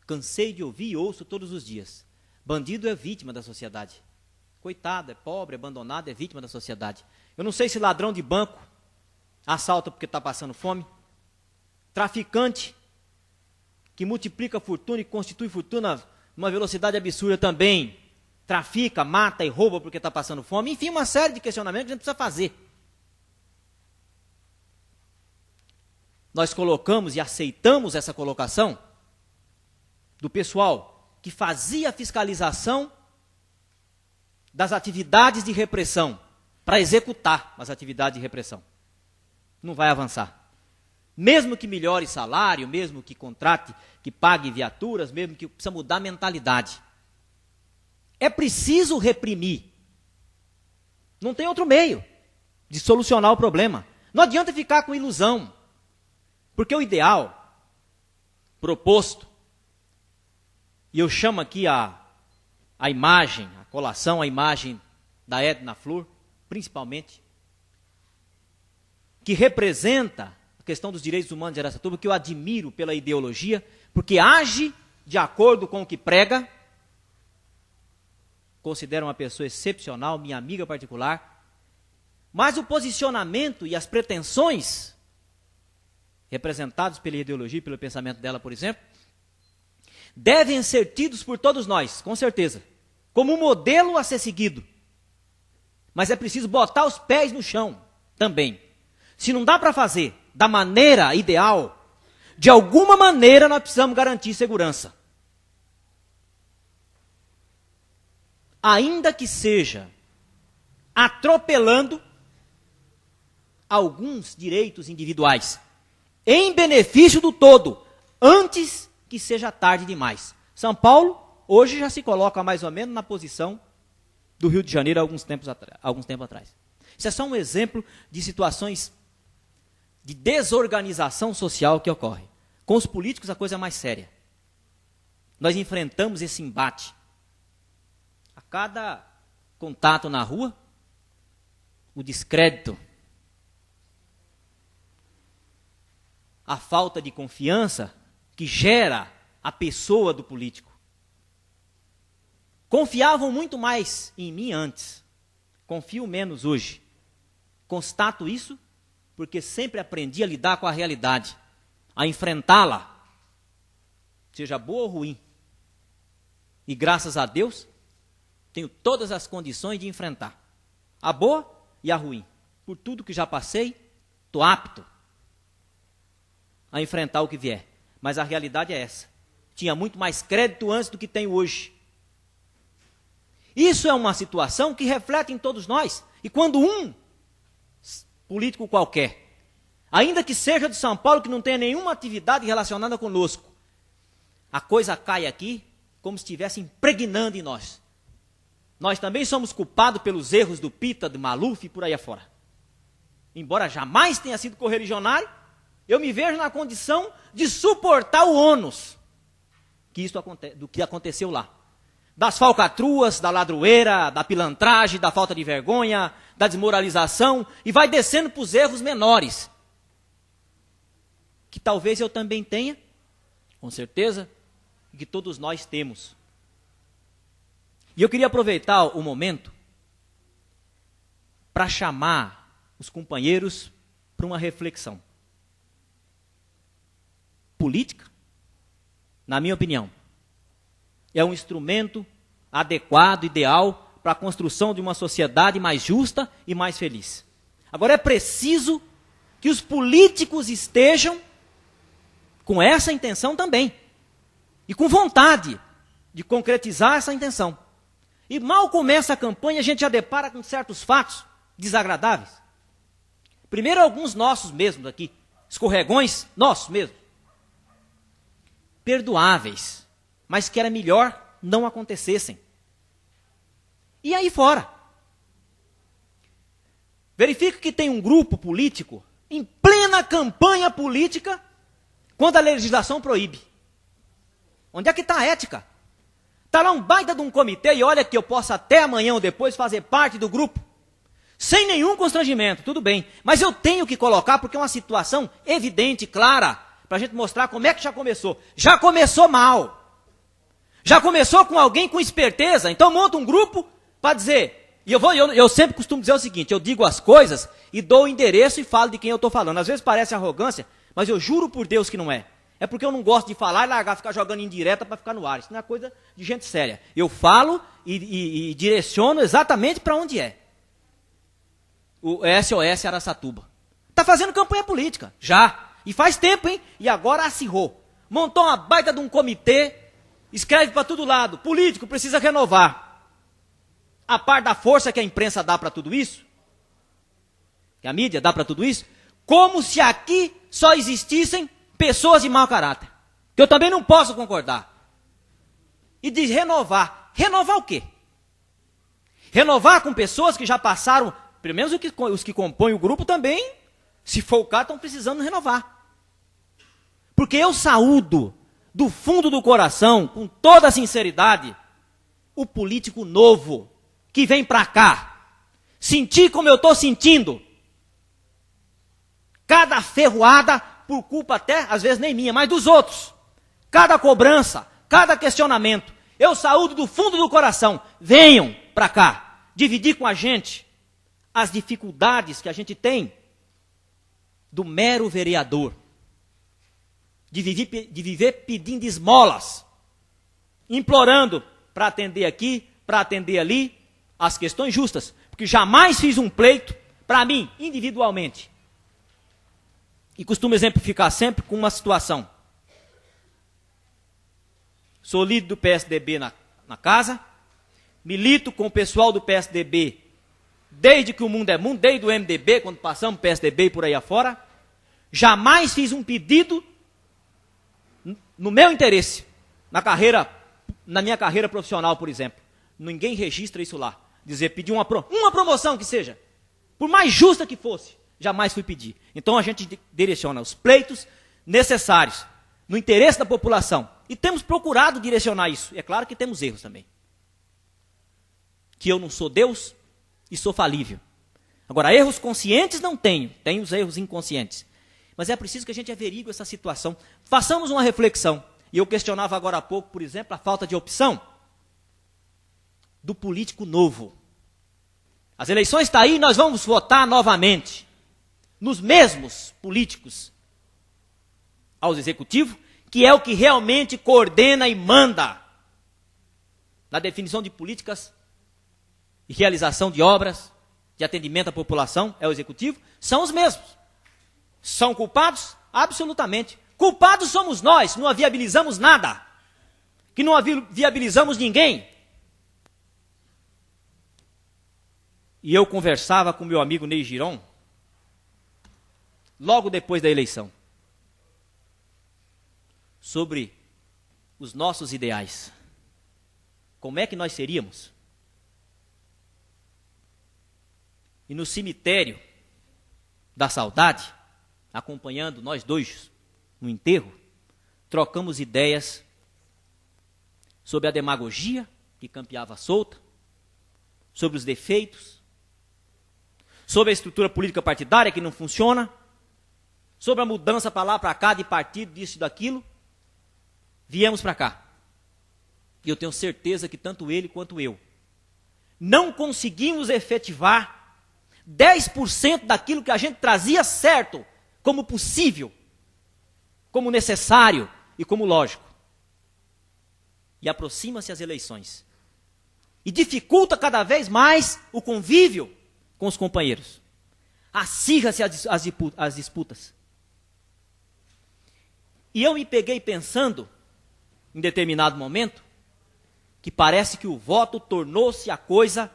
Cansei de ouvir e ouço todos os dias. Bandido é vítima da sociedade. Coitado, é pobre, abandonado, é vítima da sociedade. Eu não sei se ladrão de banco assalta porque está passando fome. Traficante que multiplica fortuna e constitui fortuna numa velocidade absurda também trafica, mata e rouba porque está passando fome. Enfim, uma série de questionamentos que a gente precisa fazer. Nós colocamos e aceitamos essa colocação do pessoal que fazia a fiscalização das atividades de repressão para executar as atividades de repressão. Não vai avançar. Mesmo que melhore salário, mesmo que contrate, que pague viaturas, mesmo que precisa mudar a mentalidade. É preciso reprimir. Não tem outro meio de solucionar o problema. Não adianta ficar com ilusão. Porque o ideal proposto, e eu chamo aqui a imagem, a colação, a imagem da Edna Flor, principalmente, que representa a questão dos direitos humanos de Araçatuba, que eu admiro pela ideologia, porque age de acordo com o que prega, considero uma pessoa excepcional, minha amiga particular, mas o posicionamento e as pretensões representados pela ideologia e pelo pensamento dela, por exemplo, devem ser tidos por todos nós, com certeza, como um modelo a ser seguido. Mas é preciso botar os pés no chão também. Se não dá para fazer da maneira ideal, de alguma maneira nós precisamos garantir segurança. Ainda que seja atropelando alguns direitos individuais, em benefício do todo, antes que seja tarde demais. São Paulo, hoje, já se coloca mais ou menos na posição do Rio de Janeiro alguns tempos atrás. Isso é só um exemplo de situações de desorganização social que ocorre. Com os políticos a coisa é mais séria. Nós enfrentamos esse embate. A cada contato na rua, o descrédito, a falta de confiança que gera a pessoa do político. Confiavam muito mais em mim antes. Confio menos hoje. Constato isso porque sempre aprendi a lidar com a realidade, a enfrentá-la, seja boa ou ruim. E graças a Deus, tenho todas as condições de enfrentar a boa e a ruim. Por tudo que já passei, estou apto a enfrentar o que vier. Mas a realidade é essa. Tinha muito mais crédito antes do que tenho hoje. Isso é uma situação que reflete em todos nós. E quando um político qualquer, ainda que seja de São Paulo, que não tenha nenhuma atividade relacionada conosco, a coisa cai aqui como se estivesse impregnando em nós. Nós também somos culpados pelos erros do Pita, do Maluf e por aí afora. Embora jamais tenha sido correligionário, eu me vejo na condição de suportar o ônus do que aconteceu lá. Das falcatruas, da ladroeira, da pilantragem, da falta de vergonha, da desmoralização, e vai descendo para os erros menores. Que talvez eu também tenha, com certeza, e que todos nós temos. E eu queria aproveitar o momento para chamar os companheiros para uma reflexão. Política, na minha opinião, é um instrumento adequado, ideal, para a construção de uma sociedade mais justa e mais feliz. Agora é preciso que os políticos estejam com essa intenção também, e com vontade de concretizar essa intenção. E mal começa a campanha, a gente já depara com certos fatos desagradáveis. Primeiro, alguns nossos mesmos aqui, escorregões nossos mesmos, perdoáveis, mas que era melhor não acontecessem. E aí fora. Verifico que tem um grupo político em plena campanha política quando a legislação proíbe. Onde é que está a ética? Está lá um baita de um comitê e olha que eu posso até amanhã ou depois fazer parte do grupo. Sem nenhum constrangimento, tudo bem. Mas eu tenho que colocar porque é uma situação evidente, clara, para a gente mostrar como é que já começou. Já começou mal. Já começou com alguém com esperteza, então monta um grupo para dizer, e eu sempre costumo dizer o seguinte, eu digo as coisas e dou o endereço e falo de quem eu estou falando. Às vezes parece arrogância, mas eu juro por Deus que não é. É porque eu não gosto de falar e largar, ficar jogando indireta para ficar no ar. Isso não é coisa de gente séria. Eu falo e direciono exatamente para onde é. O SOS Araçatuba. Está fazendo campanha política, já. E faz tempo, hein? E agora acirrou. Montou uma baita de um comitê, escreve para todo lado, político precisa renovar. A par da força que a imprensa dá para tudo isso, que a mídia dá para tudo isso, como se aqui só existissem pessoas de mau caráter. Que eu também não posso concordar. E diz renovar. Renovar o quê? Renovar com pessoas que já passaram, pelo menos os que compõem o grupo também, se for o caso, estão precisando renovar. Porque eu saúdo do fundo do coração, com toda a sinceridade, o político novo que vem para cá, sentir como eu estou sentindo, cada ferroada, por culpa até, às vezes nem minha, mas dos outros, cada cobrança, cada questionamento, eu saúdo do fundo do coração, venham para cá, dividir com a gente as dificuldades que a gente tem do mero vereador, de viver pedindo esmolas, implorando para atender aqui, para atender ali, as questões justas, porque jamais fiz um pleito para mim, individualmente. E costumo exemplificar sempre com uma situação. Sou líder do PSDB na casa, milito com o pessoal do PSDB desde que o mundo é mundo, desde o MDB, quando passamos PSDB e por aí afora. Jamais fiz um pedido no meu interesse, na minha carreira profissional, por exemplo. Ninguém registra isso lá. Dizer, pedir uma promoção que seja, por mais justa que fosse, jamais fui pedir. Então a gente direciona os pleitos necessários no interesse da população. E temos procurado direcionar isso. E é claro que temos erros também. Que eu não sou Deus e sou falível. Agora, erros conscientes não tenho. Tenho os erros inconscientes. Mas é preciso que a gente averigue essa situação. Façamos uma reflexão. E eu questionava agora há pouco, por exemplo, a falta de opção do político novo. As eleições estão aí e nós vamos votar novamente nos mesmos políticos ao executivo, que é o que realmente coordena e manda na definição de políticas e realização de obras, de atendimento à população, é o executivo, são os mesmos. São culpados? Absolutamente. Culpados somos nós, que não viabilizamos nada, que não viabilizamos ninguém. E eu conversava com meu amigo Ney Giron, logo depois da eleição, sobre os nossos ideais. Como é que nós seríamos? E no cemitério da saudade, acompanhando nós dois no enterro, trocamos ideias sobre a demagogia que campeava solta, sobre os defeitos, sobre a estrutura política partidária que não funciona, sobre a mudança para lá, para cá, de partido, disso e daquilo. Viemos para cá. E eu tenho certeza que tanto ele quanto eu não conseguimos efetivar 10% daquilo que a gente trazia certo, como possível, como necessário e como lógico. E aproxima-se as eleições. E dificulta cada vez mais o convívio com os companheiros. Acirra-se as disputas. E eu me peguei pensando, em determinado momento, que parece que o voto tornou-se a coisa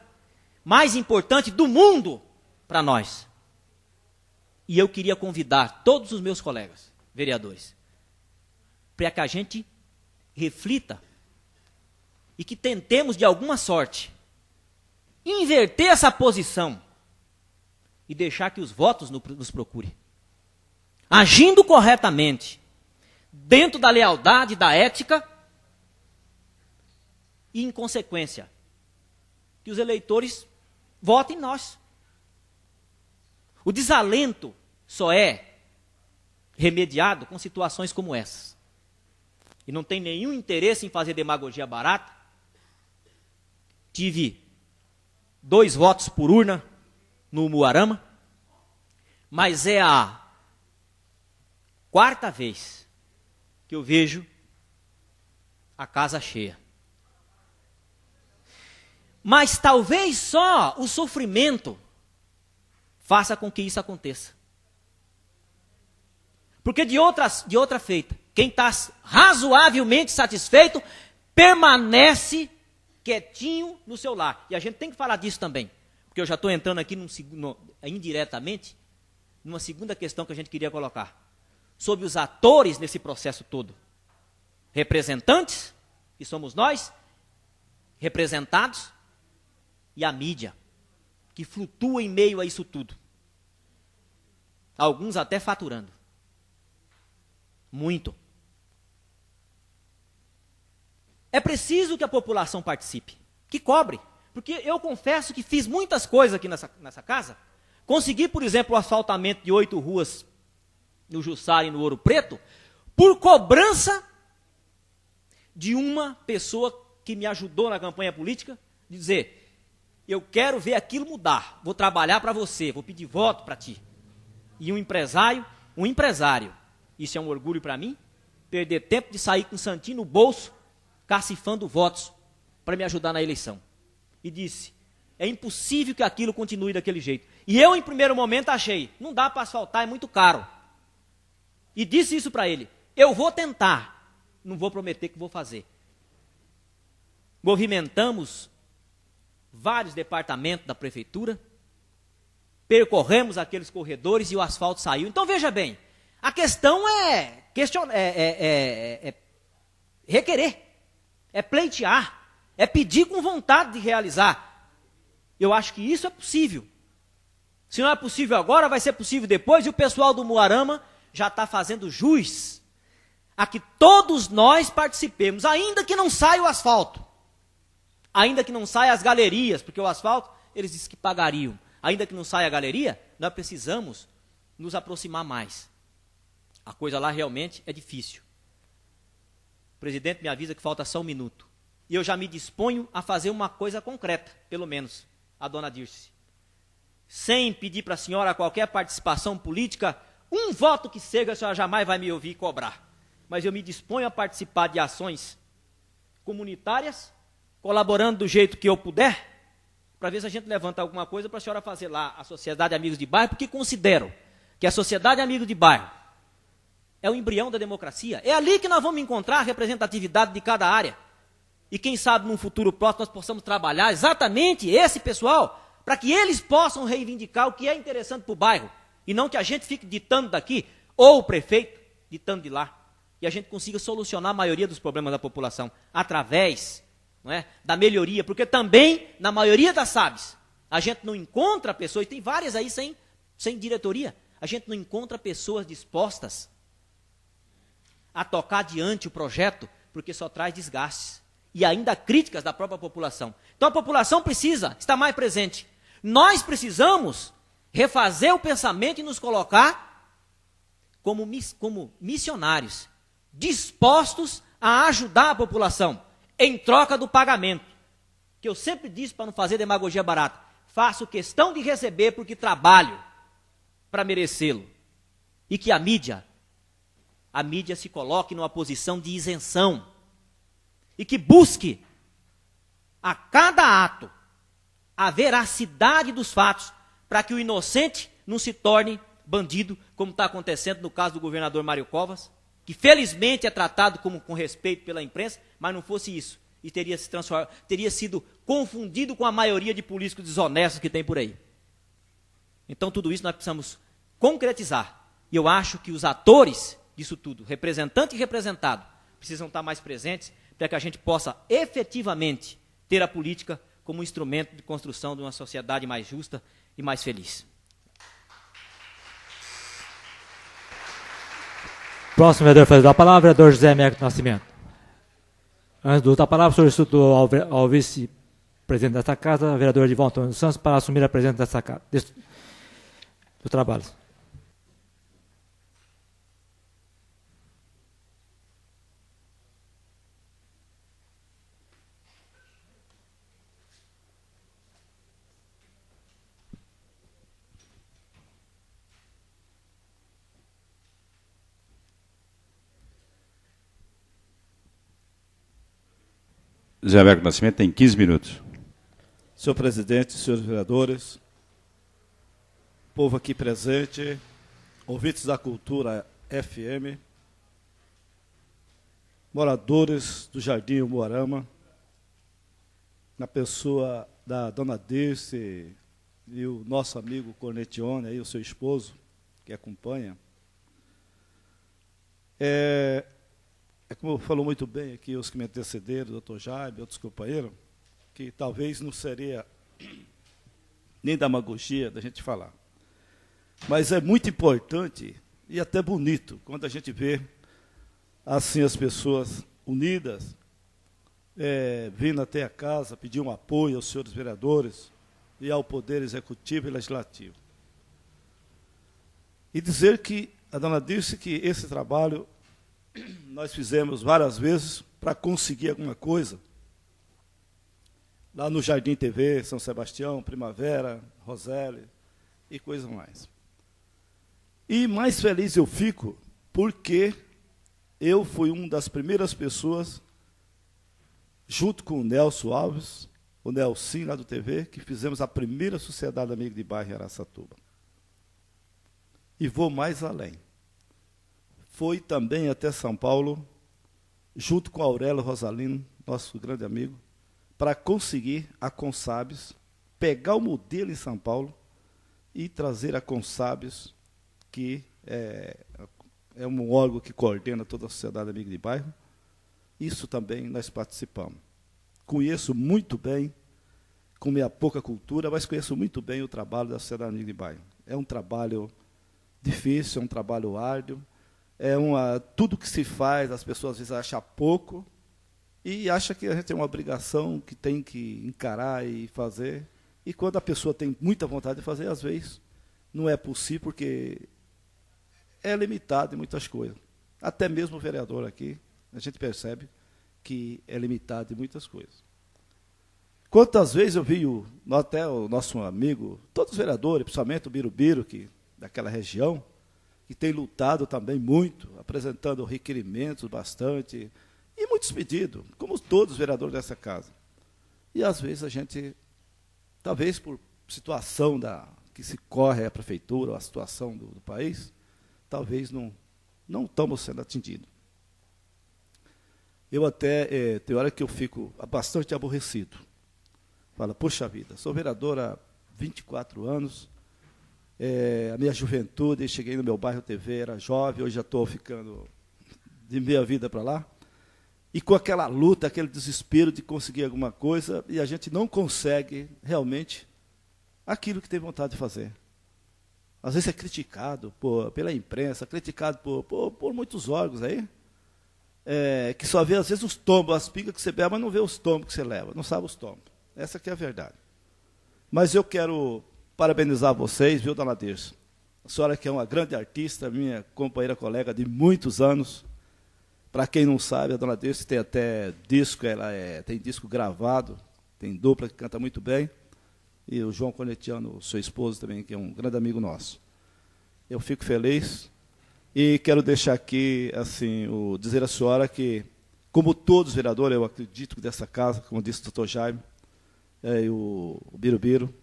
mais importante do mundo para nós. E eu queria convidar todos os meus colegas, vereadores, para que a gente reflita e que tentemos, de alguma sorte, inverter essa posição e deixar que os votos nos procurem. Agindo corretamente, dentro da lealdade, da ética, e em consequência, que os eleitores votem em nós. O desalento só é remediado com situações como essas. E não tem nenhum interesse em fazer demagogia barata. Tive 2 votos por urna no Umuarama, mas é a 4ª vez que eu vejo a casa cheia. Mas talvez só o sofrimento faça com que isso aconteça. Porque de outra feita, quem está razoavelmente satisfeito, permanece quietinho no seu lar. E a gente tem que falar disso também. Porque eu já estou entrando aqui indiretamente, numa segunda questão que a gente queria colocar. Sobre os atores nesse processo todo. Representantes, que somos nós, representados, e a mídia, que flutua em meio a isso tudo. Alguns até faturando. Muito. É preciso que a população participe, que cobre. Porque eu confesso que fiz muitas coisas aqui nessa casa. Consegui, por exemplo, o asfaltamento de 8 ruas no Jussara e no Ouro Preto, por cobrança de uma pessoa que me ajudou na campanha política, de dizer: eu quero ver aquilo mudar, vou trabalhar para você, vou pedir voto para ti. E um empresário, isso é um orgulho para mim, perder tempo de sair com um santinho no bolso, cacifando votos para me ajudar na eleição. E disse: é impossível que aquilo continue daquele jeito. E eu, em primeiro momento, achei: não dá para asfaltar, é muito caro. E disse isso para ele: eu vou tentar, não vou prometer que vou fazer. Movimentamos vários departamentos da prefeitura, percorremos aqueles corredores e o asfalto saiu. Então veja bem, a questão é requerer, é pleitear, é pedir com vontade de realizar. Eu acho que isso é possível. Se não é possível agora, vai ser possível depois, e o pessoal do Umuarama já está fazendo jus a que todos nós participemos, ainda que não saia o asfalto, ainda que não saia as galerias, porque o asfalto, eles dizem que pagariam, ainda que não saia a galeria, nós precisamos nos aproximar mais. A coisa lá realmente é difícil. O presidente me avisa que falta só 1 minuto. E eu já me disponho a fazer uma coisa concreta, pelo menos, a dona Dirce. Sem pedir para a senhora qualquer participação política, um voto que seja, a senhora jamais vai me ouvir cobrar. Mas eu me disponho a participar de ações comunitárias, colaborando do jeito que eu puder, para ver se a gente levanta alguma coisa para a senhora fazer lá a Sociedade Amigos de Bairro, porque considero que a Sociedade Amigos de Bairro é o embrião da democracia. É ali que nós vamos encontrar a representatividade de cada área. E quem sabe num futuro próximo nós possamos trabalhar exatamente esse pessoal, para que eles possam reivindicar o que é interessante para o bairro, e não que a gente fique ditando daqui, ou o prefeito ditando de lá, e a gente consiga solucionar a maioria dos problemas da população, através, não é, da melhoria, porque também, na maioria das SABs, a gente não encontra pessoas, tem várias aí sem diretoria, a gente não encontra pessoas dispostas a tocar adiante o projeto, porque só traz desgastes, e ainda críticas da própria população. Então a população precisa estar mais presente. Nós precisamos refazer o pensamento e nos colocar como missionários, dispostos a ajudar a população, em troca do pagamento. Que eu sempre disse, para não fazer demagogia barata, faço questão de receber porque trabalho para merecê-lo. E que a mídia se coloque numa posição de isenção. E que busque, a cada ato, a veracidade dos fatos, para que o inocente não se torne bandido, como está acontecendo no caso do governador Mário Covas, que felizmente é tratado com respeito pela imprensa, mas não fosse isso, e teria sido confundido com a maioria de políticos desonestos que tem por aí. Então tudo isso nós precisamos concretizar, e eu acho que os atores disso tudo, representante e representado, precisam estar mais presentes, para que a gente possa efetivamente ter a política como instrumento de construção de uma sociedade mais justa e mais feliz. Próximo vereador a fazer a palavra, vereador José Américo Nascimento. Antes do uso da palavra, solicito ao vice-presidente desta casa, vereador Edivaldo Antônio dos Santos, para assumir a presidência desta casa, do trabalho. José Américo Nascimento tem 15 minutos. Senhor presidente, senhores vereadores, povo aqui presente, ouvintes da Cultura FM, moradores do Jardim Umuarama, na pessoa da dona Dirce e o nosso amigo Cornetione, aí, o seu esposo, que acompanha. Como falou muito bem aqui os que me antecederam, o doutor Jaime, outros companheiros, que talvez não seria nem demagogia da gente falar. Mas é muito importante e até bonito quando a gente vê assim as pessoas unidas, vindo até a casa pedir um apoio aos senhores vereadores e ao Poder Executivo e Legislativo. E dizer que a dona disse que esse trabalho nós fizemos várias vezes para conseguir alguma coisa, lá no Jardim TV, São Sebastião, Primavera, Roseli e coisa mais. E mais feliz eu fico porque eu fui uma das primeiras pessoas, junto com o Nelson Alves, o Nelson lá do TV, que fizemos a primeira Sociedade Amigo de Bairro em Araçatuba. E vou mais além. Foi também até São Paulo, junto com Aurélio Rosalino, nosso grande amigo, para conseguir a Consabes, pegar o modelo em São Paulo e trazer a Consabes, que é um órgão que coordena toda a Sociedade Amiga de Bairro. Isso também nós participamos. Conheço muito bem, com minha pouca cultura, mas conheço muito bem o trabalho da Sociedade Amiga de Bairro. É um trabalho difícil, é um trabalho árduo, tudo que se faz, as pessoas às vezes acham pouco e acham que a gente tem uma obrigação que tem que encarar e fazer. E quando a pessoa tem muita vontade de fazer, às vezes não é possível, porque é limitado em muitas coisas. Até mesmo o vereador aqui, a gente percebe que é limitado em muitas coisas. Quantas vezes eu vi até o nosso amigo, todos os vereadores, principalmente o Birubiru, daquela região, que tem lutado também muito, apresentando requerimentos bastante, e muitos pedidos, como todos os vereadores dessa casa. E às vezes a gente, talvez por situação que se corre a prefeitura, ou a situação do país, talvez não estamos sendo atingidos. Eu até, tem hora que eu fico bastante aborrecido. Fala, puxa vida, sou vereador há 24 anos, a minha juventude, cheguei no meu bairro TV, era jovem, hoje já estou ficando de meia vida para lá, e com aquela luta, aquele desespero de conseguir alguma coisa, e a gente não consegue realmente aquilo que tem vontade de fazer. Às vezes é criticado pela imprensa, criticado por muitos órgãos aí, que só vê às vezes os tombos, as pingas que você bebe, mas não vê os tombos que você leva, não sabe os tombos. Essa que é a verdade. Mas eu quero parabenizar vocês, viu, dona Dirce? A senhora que é uma grande artista, minha companheira, colega de muitos anos. Para quem não sabe, a dona Dirce tem até disco, tem disco gravado, tem dupla que canta muito bem. E o João Conetiano, seu esposo também, que é um grande amigo nosso. Eu fico feliz e quero deixar aqui, assim, dizer à senhora que, como todos os vereadores, eu acredito que dessa casa, como disse o doutor Jaime, e o Birubiru,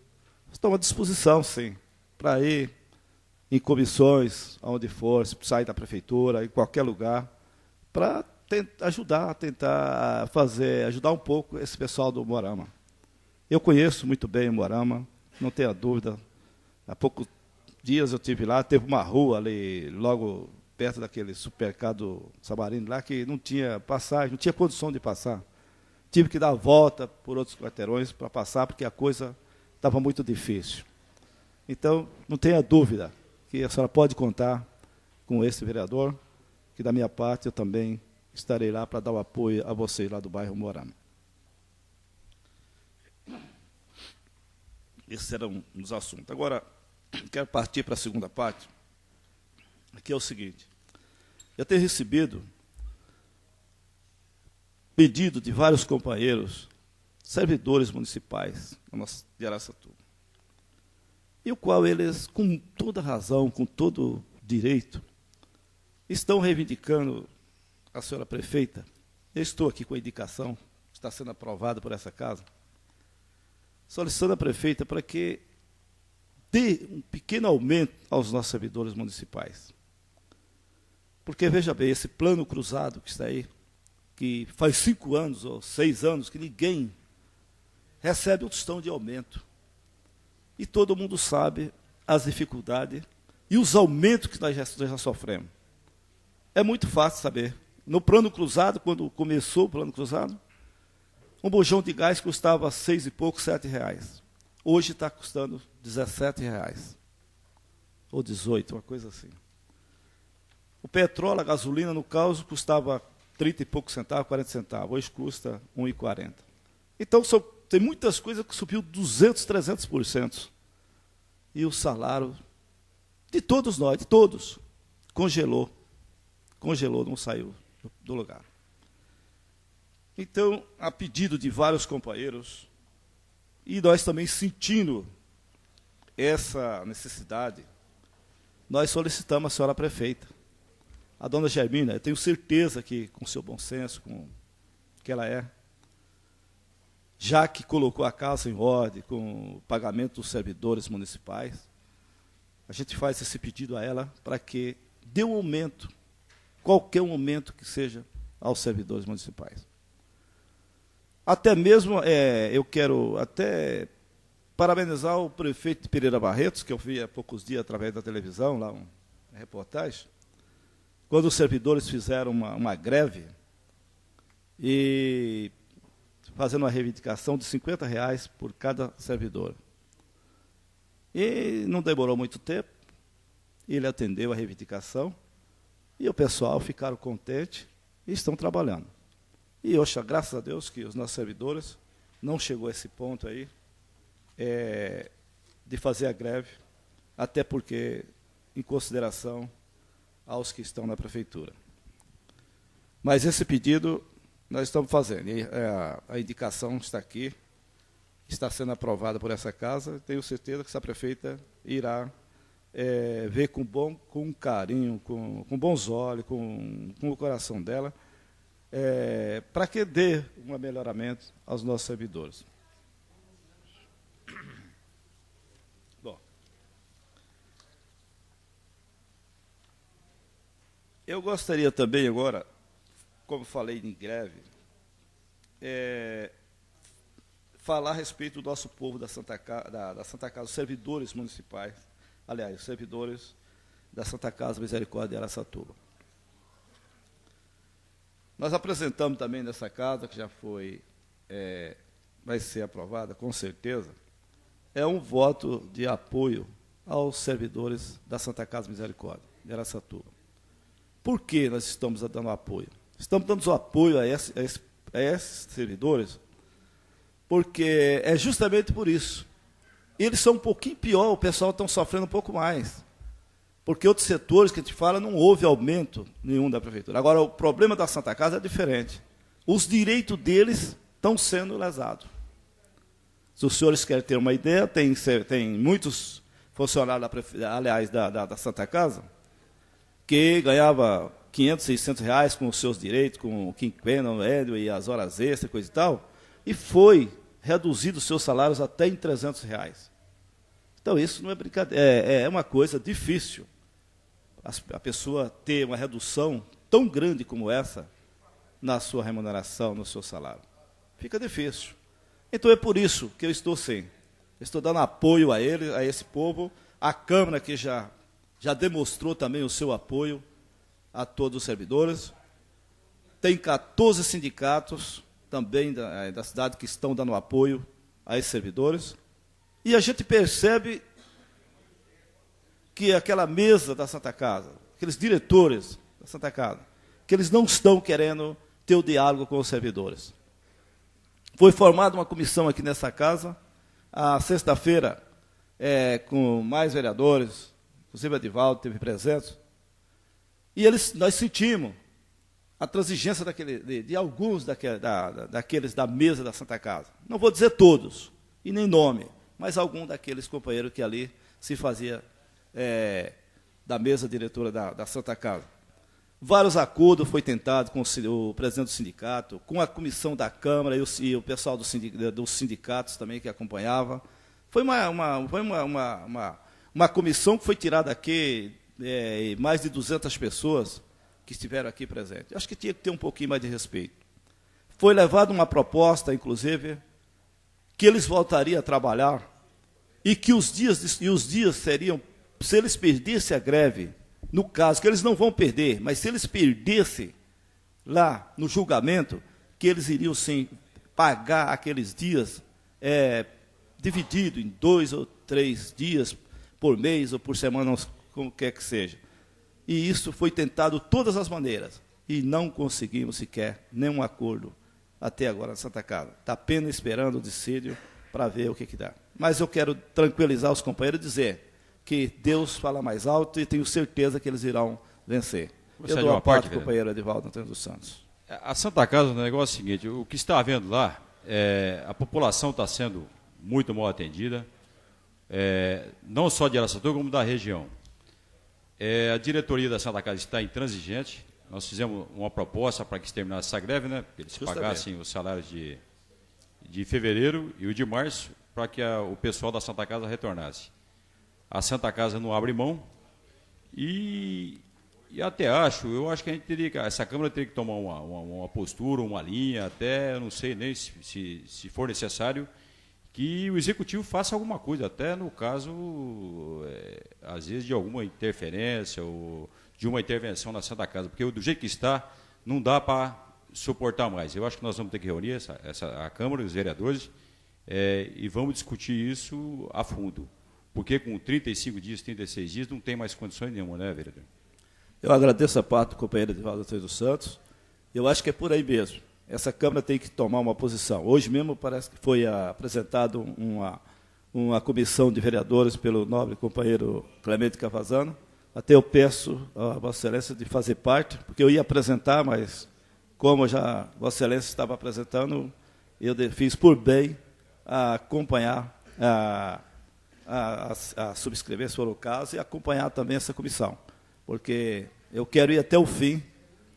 estão à disposição, sim, para ir em comissões, aonde for, se sair da prefeitura, em qualquer lugar, para tentar ajudar um pouco esse pessoal do Moarama. Eu conheço muito bem o Moarama, não tenha dúvida. Há poucos dias eu estive lá, teve uma rua ali, logo perto daquele supermercado Sabarino lá, que não tinha passagem, não tinha condição de passar. Tive que dar a volta por outros quarteirões para passar, porque a coisa estava muito difícil. Então, não tenha dúvida que a senhora pode contar com esse vereador, que da minha parte eu também estarei lá para dar o apoio a vocês lá do bairro Moarama. Esse era um dos assuntos. Agora, quero partir para a segunda parte, que é o seguinte. Eu tenho recebido pedido de vários companheiros, servidores municipais de Araçatuba, e o qual eles, com toda razão, com todo direito, estão reivindicando a senhora prefeita. Eu estou aqui com a indicação, está sendo aprovada por essa casa, solicitando à prefeita para que dê um pequeno aumento aos nossos servidores municipais. Porque, veja bem, esse plano cruzado que está aí, que faz 5 anos ou 6 anos que ninguém recebe um tostão de aumento. E todo mundo sabe as dificuldades e os aumentos que nós já sofremos. É muito fácil saber. No plano cruzado, quando começou o plano cruzado, um bujão de gás custava 6 e pouco, R$7. Hoje está custando R$17. Ou 18, uma coisa assim. O petróleo, a gasolina, no caso, custava 30 e poucos centavos, 40 centavos. Hoje custa 1,40. Então, tem muitas coisas que subiu 200%, 300%. E o salário de todos nós, de todos, congelou. Congelou, não saiu do lugar. Então, a pedido de vários companheiros, e nós também sentindo essa necessidade, nós solicitamos a senhora prefeita, a dona Germina. Eu tenho certeza que, com seu bom senso, com que ela é, já que colocou a casa em ordem com o pagamento dos servidores municipais, a gente faz esse pedido a ela para que dê um aumento, qualquer um aumento que seja, aos servidores municipais. Até mesmo, eu quero até parabenizar o prefeito de Pereira Barretos, que eu vi há poucos dias através da televisão, lá uma reportagem, quando os servidores fizeram uma greve, e fazendo uma reivindicação de R$50 por cada servidor. E não demorou muito tempo, ele atendeu a reivindicação E o pessoal ficaram contentes e estão trabalhando. E hoje, graças a Deus, que os nossos servidores não chegou a esse ponto aí de fazer a greve, até porque, em consideração aos que estão na prefeitura. Mas esse pedido nós estamos fazendo. E a indicação está aqui, está sendo aprovada por essa casa. Tenho certeza que essa prefeita irá ver com carinho, com bons olhos, com o coração dela, para que dê um melhoramento aos nossos servidores. Bom, eu gostaria também agora, como falei em greve, falar a respeito do nosso povo da Santa Casa, os servidores municipais, aliás, os servidores da Santa Casa Misericórdia de Araçatuba. Nós apresentamos também nessa casa, que já vai ser aprovada, com certeza, um voto de apoio aos servidores da Santa Casa Misericórdia de Araçatuba. Por que nós estamos dando apoio? Estamos dando apoio a esses servidores porque é justamente por isso. Eles são um pouquinho pior, o pessoal está sofrendo um pouco mais. Porque outros setores que a gente fala, não houve aumento nenhum da prefeitura. Agora, o problema da Santa Casa é diferente. Os direitos deles estão sendo lesados. Se os senhores querem ter uma ideia, tem muitos funcionários, da Santa Casa, que ganhava 500, 600 reais com os seus direitos, com o quinquênio, o médio e as horas extras, coisa e tal, e foi reduzido os seus salários até em 300 reais. Então, isso não é brincadeira, é uma coisa difícil. A pessoa ter uma redução tão grande como essa na sua remuneração, no seu salário. Fica difícil. Então, é por isso que eu estou dando apoio a ele, a esse povo, a Câmara que já demonstrou também o seu apoio a todos os servidores. Tem 14 sindicatos também da cidade que estão dando apoio a esses servidores. E a gente percebe que aquela mesa da Santa Casa, aqueles diretores da Santa Casa, que eles não estão querendo ter o diálogo com os servidores. Foi formada uma comissão aqui nessa casa, a sexta-feira, com mais vereadores, inclusive a Edivaldo teve presente, e nós sentimos a transigência de alguns daqueles da mesa da Santa Casa. Não vou dizer todos, e nem nome, mas algum daqueles companheiros que ali se fazia da mesa diretora da Santa Casa. Vários acordos foi tentado com o presidente do sindicato, com a comissão da Câmara e o pessoal dos sindicatos também que acompanhava. Foi uma comissão que foi tirada aqui, mais de 200 pessoas que estiveram aqui presentes. Acho que tinha que ter um pouquinho mais de respeito. Foi levada uma proposta, inclusive, que eles voltariam a trabalhar e que os dias seriam, se eles perdessem a greve, no caso, que eles não vão perder, mas se eles perdessem lá no julgamento, que eles iriam, sim, pagar aqueles dias dividido em 2 ou 3 dias por mês ou por semana, como quer que seja. E isso foi tentado de todas as maneiras. E não conseguimos sequer nenhum acordo até agora na Santa Casa. Está apenas esperando o dissídio para ver o que dá. Mas eu quero tranquilizar os companheiros e dizer que Deus fala mais alto e tenho certeza que eles irão vencer. Eu dou a parte, companheiro Edivaldo Antônio dos Santos. A Santa Casa, o negócio é o seguinte, o que está havendo lá, a população está sendo muito mal atendida, não só de Araçatuba, como da região. A diretoria da Santa Casa está intransigente. Nós fizemos uma proposta para que se terminasse essa greve, né? Que eles pagassem os salários de fevereiro e o de março, para que o pessoal da Santa Casa retornasse. A Santa Casa não abre mão e até eu acho que a gente essa Câmara teria que tomar uma postura, uma linha, até, eu não sei nem se for necessário, que o Executivo faça alguma coisa, até no caso, às vezes, de alguma interferência ou de uma intervenção na Santa Casa, porque do jeito que está, não dá para suportar mais. Eu acho que nós vamos ter que reunir a Câmara e os vereadores e vamos discutir isso a fundo, porque com 35 dias, 36 dias, não tem mais condições nenhuma, né, vereador? Eu agradeço a parte do companheiro Edivaldo dos Santos. Eu acho que é por aí mesmo. Essa Câmara tem que tomar uma posição. Hoje mesmo parece que foi apresentado uma comissão de vereadores pelo nobre companheiro Clemente Cavazana. Até eu peço a Vossa Excelência de fazer parte, porque eu ia apresentar, mas como já Vossa Excelência estava apresentando, eu fiz por bem acompanhar, a subscrever, se for o caso, e acompanhar também essa comissão. Porque eu quero ir até o fim,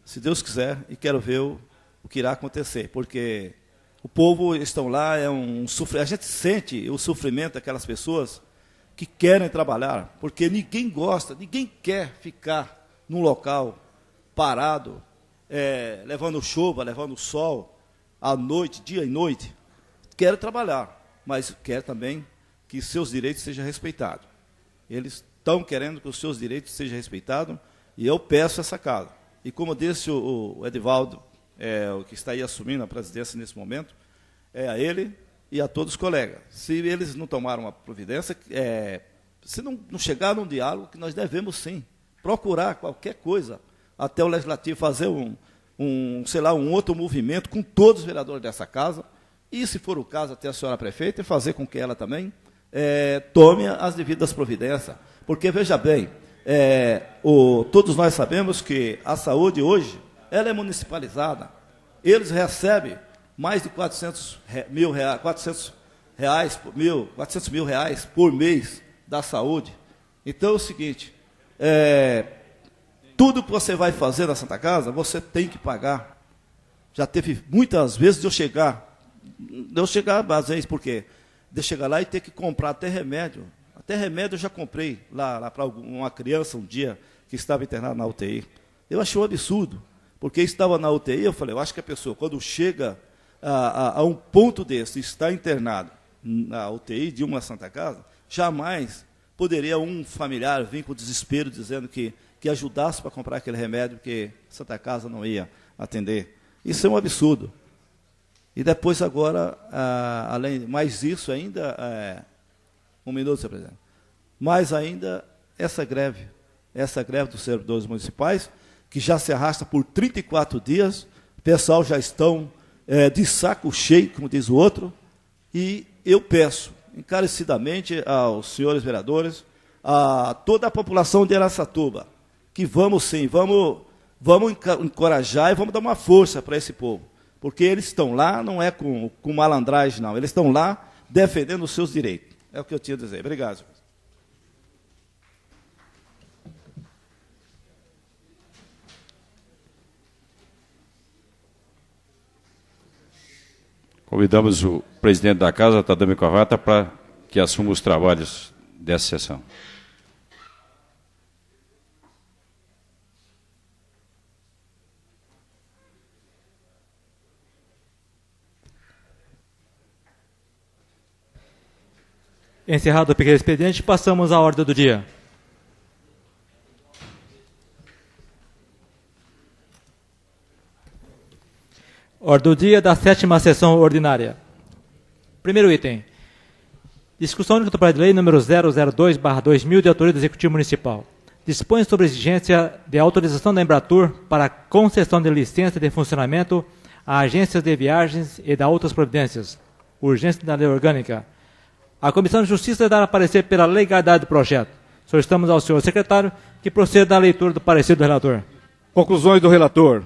se Deus quiser, e quero ver o que irá acontecer, porque o povo estão lá, a gente sente o sofrimento daquelas pessoas que querem trabalhar, porque ninguém gosta, ninguém quer ficar num local parado, levando chuva, levando sol, à noite, dia e noite. Quer trabalhar, mas quer também que seus direitos sejam respeitados. Eles estão querendo que os seus direitos sejam respeitados, e eu peço essa casa. E como disse o Edivaldo, o que está aí assumindo a presidência nesse momento, a ele e a todos os colegas. Se eles não tomaram uma providência, se não chegar num diálogo, que nós devemos sim procurar qualquer coisa, até o Legislativo fazer um outro movimento com todos os vereadores dessa casa, e, se for o caso, até a senhora prefeita, fazer com que ela também tome as devidas providências. Porque, veja bem, todos nós sabemos que a saúde hoje ela é municipalizada. Eles recebem mais de 400 mil reais por mês da saúde. Então é o seguinte, tudo que você vai fazer na Santa Casa, você tem que pagar. Já teve muitas vezes de eu chegar às vezes, porque de chegar lá e ter que comprar até remédio. Até remédio eu já comprei lá para uma criança um dia que estava internada na UTI. Eu achei um absurdo, porque estava na UTI, eu falei, eu acho que a pessoa, quando chega a um ponto desse, está internado na UTI de uma Santa Casa, jamais poderia um familiar vir com desespero dizendo que ajudasse para comprar aquele remédio que a Santa Casa não ia atender. Isso é um absurdo. E depois agora, além mais isso ainda, um minuto, senhor presidente, mais ainda essa greve dos servidores municipais, que já se arrasta por 34 dias, o pessoal já estão de saco cheio, como diz o outro, e eu peço encarecidamente aos senhores vereadores, a toda a população de Araçatuba, que vamos encorajar e vamos dar uma força para esse povo, porque eles estão lá, não é com malandragem, não, eles estão lá defendendo os seus direitos. É o que eu tinha a dizer. Obrigado, senhor. Convidamos o presidente da Casa, Tadamio Cavata, para que assuma os trabalhos dessa sessão. Encerrado o pequeno expediente, passamos à ordem do dia. Ordem do dia da 7ª sessão ordinária. Primeiro item. Discussão única do projeto de lei número 002/2000 de autoria do Executivo Municipal. Dispõe sobre a exigência de autorização da Embratur para concessão de licença de funcionamento a agências de viagens e da outras providências. Urgência da lei orgânica. A Comissão de Justiça dará parecer pela legalidade do projeto. Solicitamos ao senhor secretário que proceda à leitura do parecer do relator. Conclusões do relator.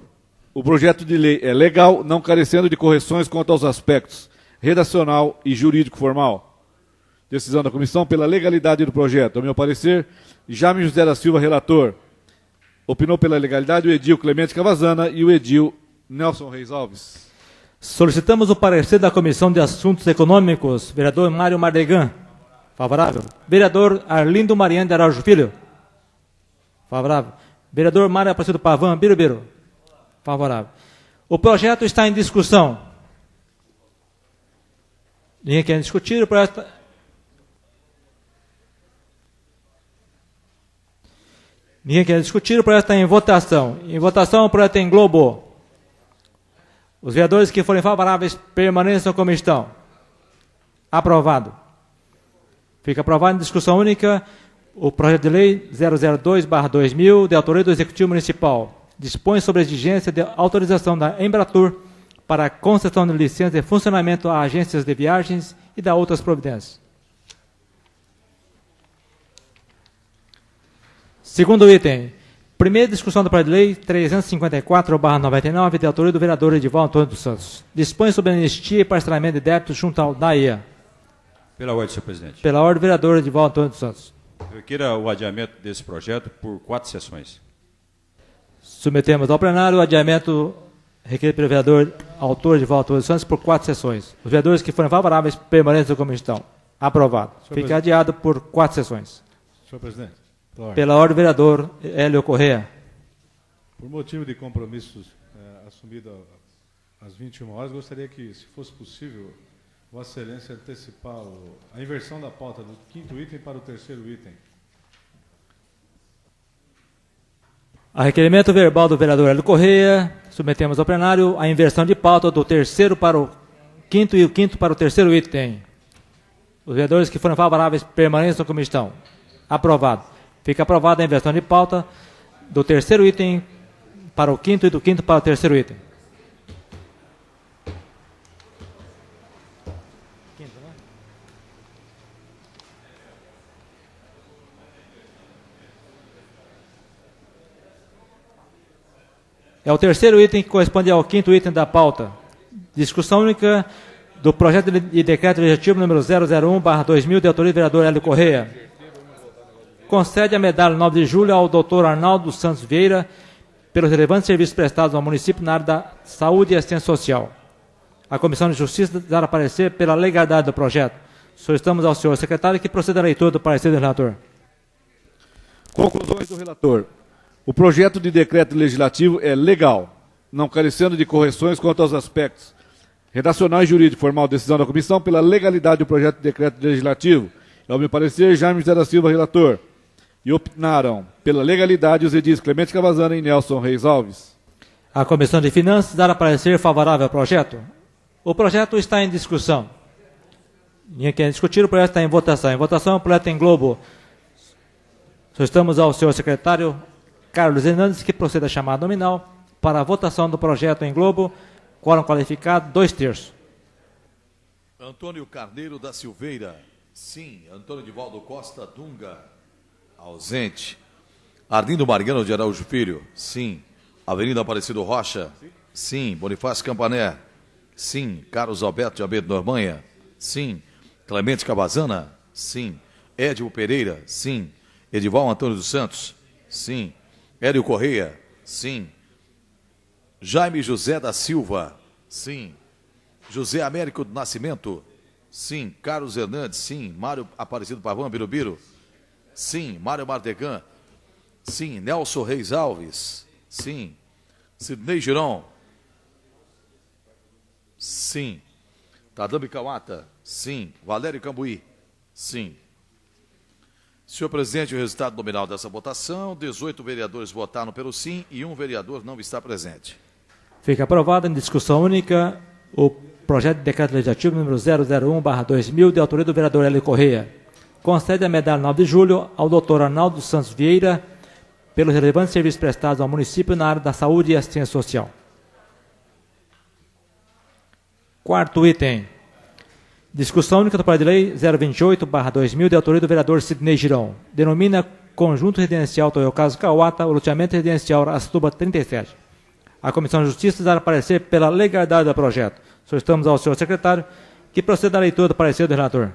O projeto de lei é legal, não carecendo de correções quanto aos aspectos redacional e jurídico formal. Decisão da comissão pela legalidade do projeto. Ao meu parecer, Jaime José da Silva, relator. Opinou pela legalidade o edil Clemente Cavazana e o edil Nelson Reis Alves. Solicitamos o parecer da Comissão de Assuntos Econômicos. Vereador Mário Mardegan. Favorável. Vereador Arlindo Mariano de Araújo Filho. Favorável. Vereador Mário Aparecido Pavan Birubiru. Favorável. O projeto está em discussão. Ninguém quer discutir o projeto. Ninguém quer discutir, o projeto está em votação. Em votação, o projeto em globo. Os vereadores que forem favoráveis permaneçam como estão. Aprovado. Fica aprovado em discussão única O projeto de lei 002/2000, de autoria do Executivo Municipal, dispõe sobre a exigência de autorização da Embratur para a concessão de licença de funcionamento a agências de viagens e da outras providências. Segundo item, primeira discussão do projeto de lei 354/99, de autoria do vereador Edivaldo Antônio dos Santos. Dispõe sobre anistia e parcelamento de débitos junto ao DAEA. Pela ordem, senhor presidente. Pela ordem do vereador Edivaldo Antônio dos Santos. Eu queira o adiamento desse projeto por 4 sessões. Submetemos ao plenário o adiamento requerido pelo vereador autor Edivaldo Antônio dos Santos por 4 sessões. Os vereadores que forem favoráveis permaneçam como estão. Aprovado. Fica adiado por 4 sessões. Senhor presidente. Pela ordem do vereador Hélio Corrêa. Por motivo de compromissos assumido às 21 horas, gostaria que, se fosse possível, Vossa Excelência antecipar a inversão da pauta do 5º item para o 3º item. A requerimento verbal do vereador Hélio Corrêa, submetemos ao plenário a inversão de pauta do 3º para o 5º e o 5º para o 3º item. Os vereadores que forem favoráveis permaneçam como estão. Aprovado. Fica aprovada a inversão de pauta do 3º item para o 5º e do 5º para o 3º item. É o 3º item que corresponde ao 5º item da pauta. Discussão única do projeto de decreto legislativo número 001/2000, de autoria do vereador Hélio Corrêa. Concede a medalha 9 de julho ao Dr. Arnaldo Santos Vieira pelos relevantes serviços prestados ao município na área da saúde e assistência social. A Comissão de Justiça dará parecer pela legalidade do projeto. Solicitamos ao senhor secretário que proceda à leitura do parecer do relator. Conclusões do relator. O projeto de decreto legislativo é legal, não carecendo de correções quanto aos aspectos redacional e jurídico. Formal decisão da comissão pela legalidade do projeto de decreto legislativo. Ao meu parecer, Jaime José da Silva, relator. E opinaram pela legalidade os edis Clemente Cavazana e Nelson Reis Alves. A Comissão de Finanças dará parecer favorável ao projeto. O projeto está em discussão. Ninguém quer discutir, o projeto está em votação. Em votação, o projeto em globo. Solicitamos ao senhor secretário Carlos Hernandes que proceda a chamada nominal para a votação do projeto em globo. Quórum qualificado, 2/3. Antônio Carneiro da Silveira, sim. Antônio Divaldo Costa Dunga, ausente. Arlindo Mariano de Araújo Filho, sim. Avenida Aparecido Rocha, sim. Bonifácio Campané, sim. Carlos Alberto de Almeida Normanha, sim. Clemente Cavazana, sim. Edmo Pereira, sim. Edival Antônio dos Santos, sim. Hélio Corrêa, sim. Jaime José da Silva, sim. José Américo do Nascimento, sim. Carlos Hernandes, sim. Mário Aparecido Pavão Birubiru, sim. Mário Mardegan, sim. Nelson Reis Alves, sim. Sidney Giron, sim. Tadami Kawata, sim. Valério Cambuí, sim. Senhor presidente, o resultado nominal dessa votação: 18 vereadores votaram pelo sim e 1 vereador não está presente. Fica aprovado em discussão única o projeto de decreto legislativo número 001/2000, de autoria do vereador Hélio Corrêa. Concede a medalha 9 de julho ao Dr. Arnaldo Santos Vieira pelos relevantes serviços prestados ao município na área da saúde e assistência social. 4º item. Discussão única do projeto de lei 028/2000, de autoria do vereador Sidney Giron. Denomina Conjunto Residencial Toyokazu Kawata o loteamento residencial Araçatuba 37. A Comissão de Justiça dará parecer pela legalidade do projeto. Solicitamos ao senhor secretário que proceda à leitura do parecer do relator.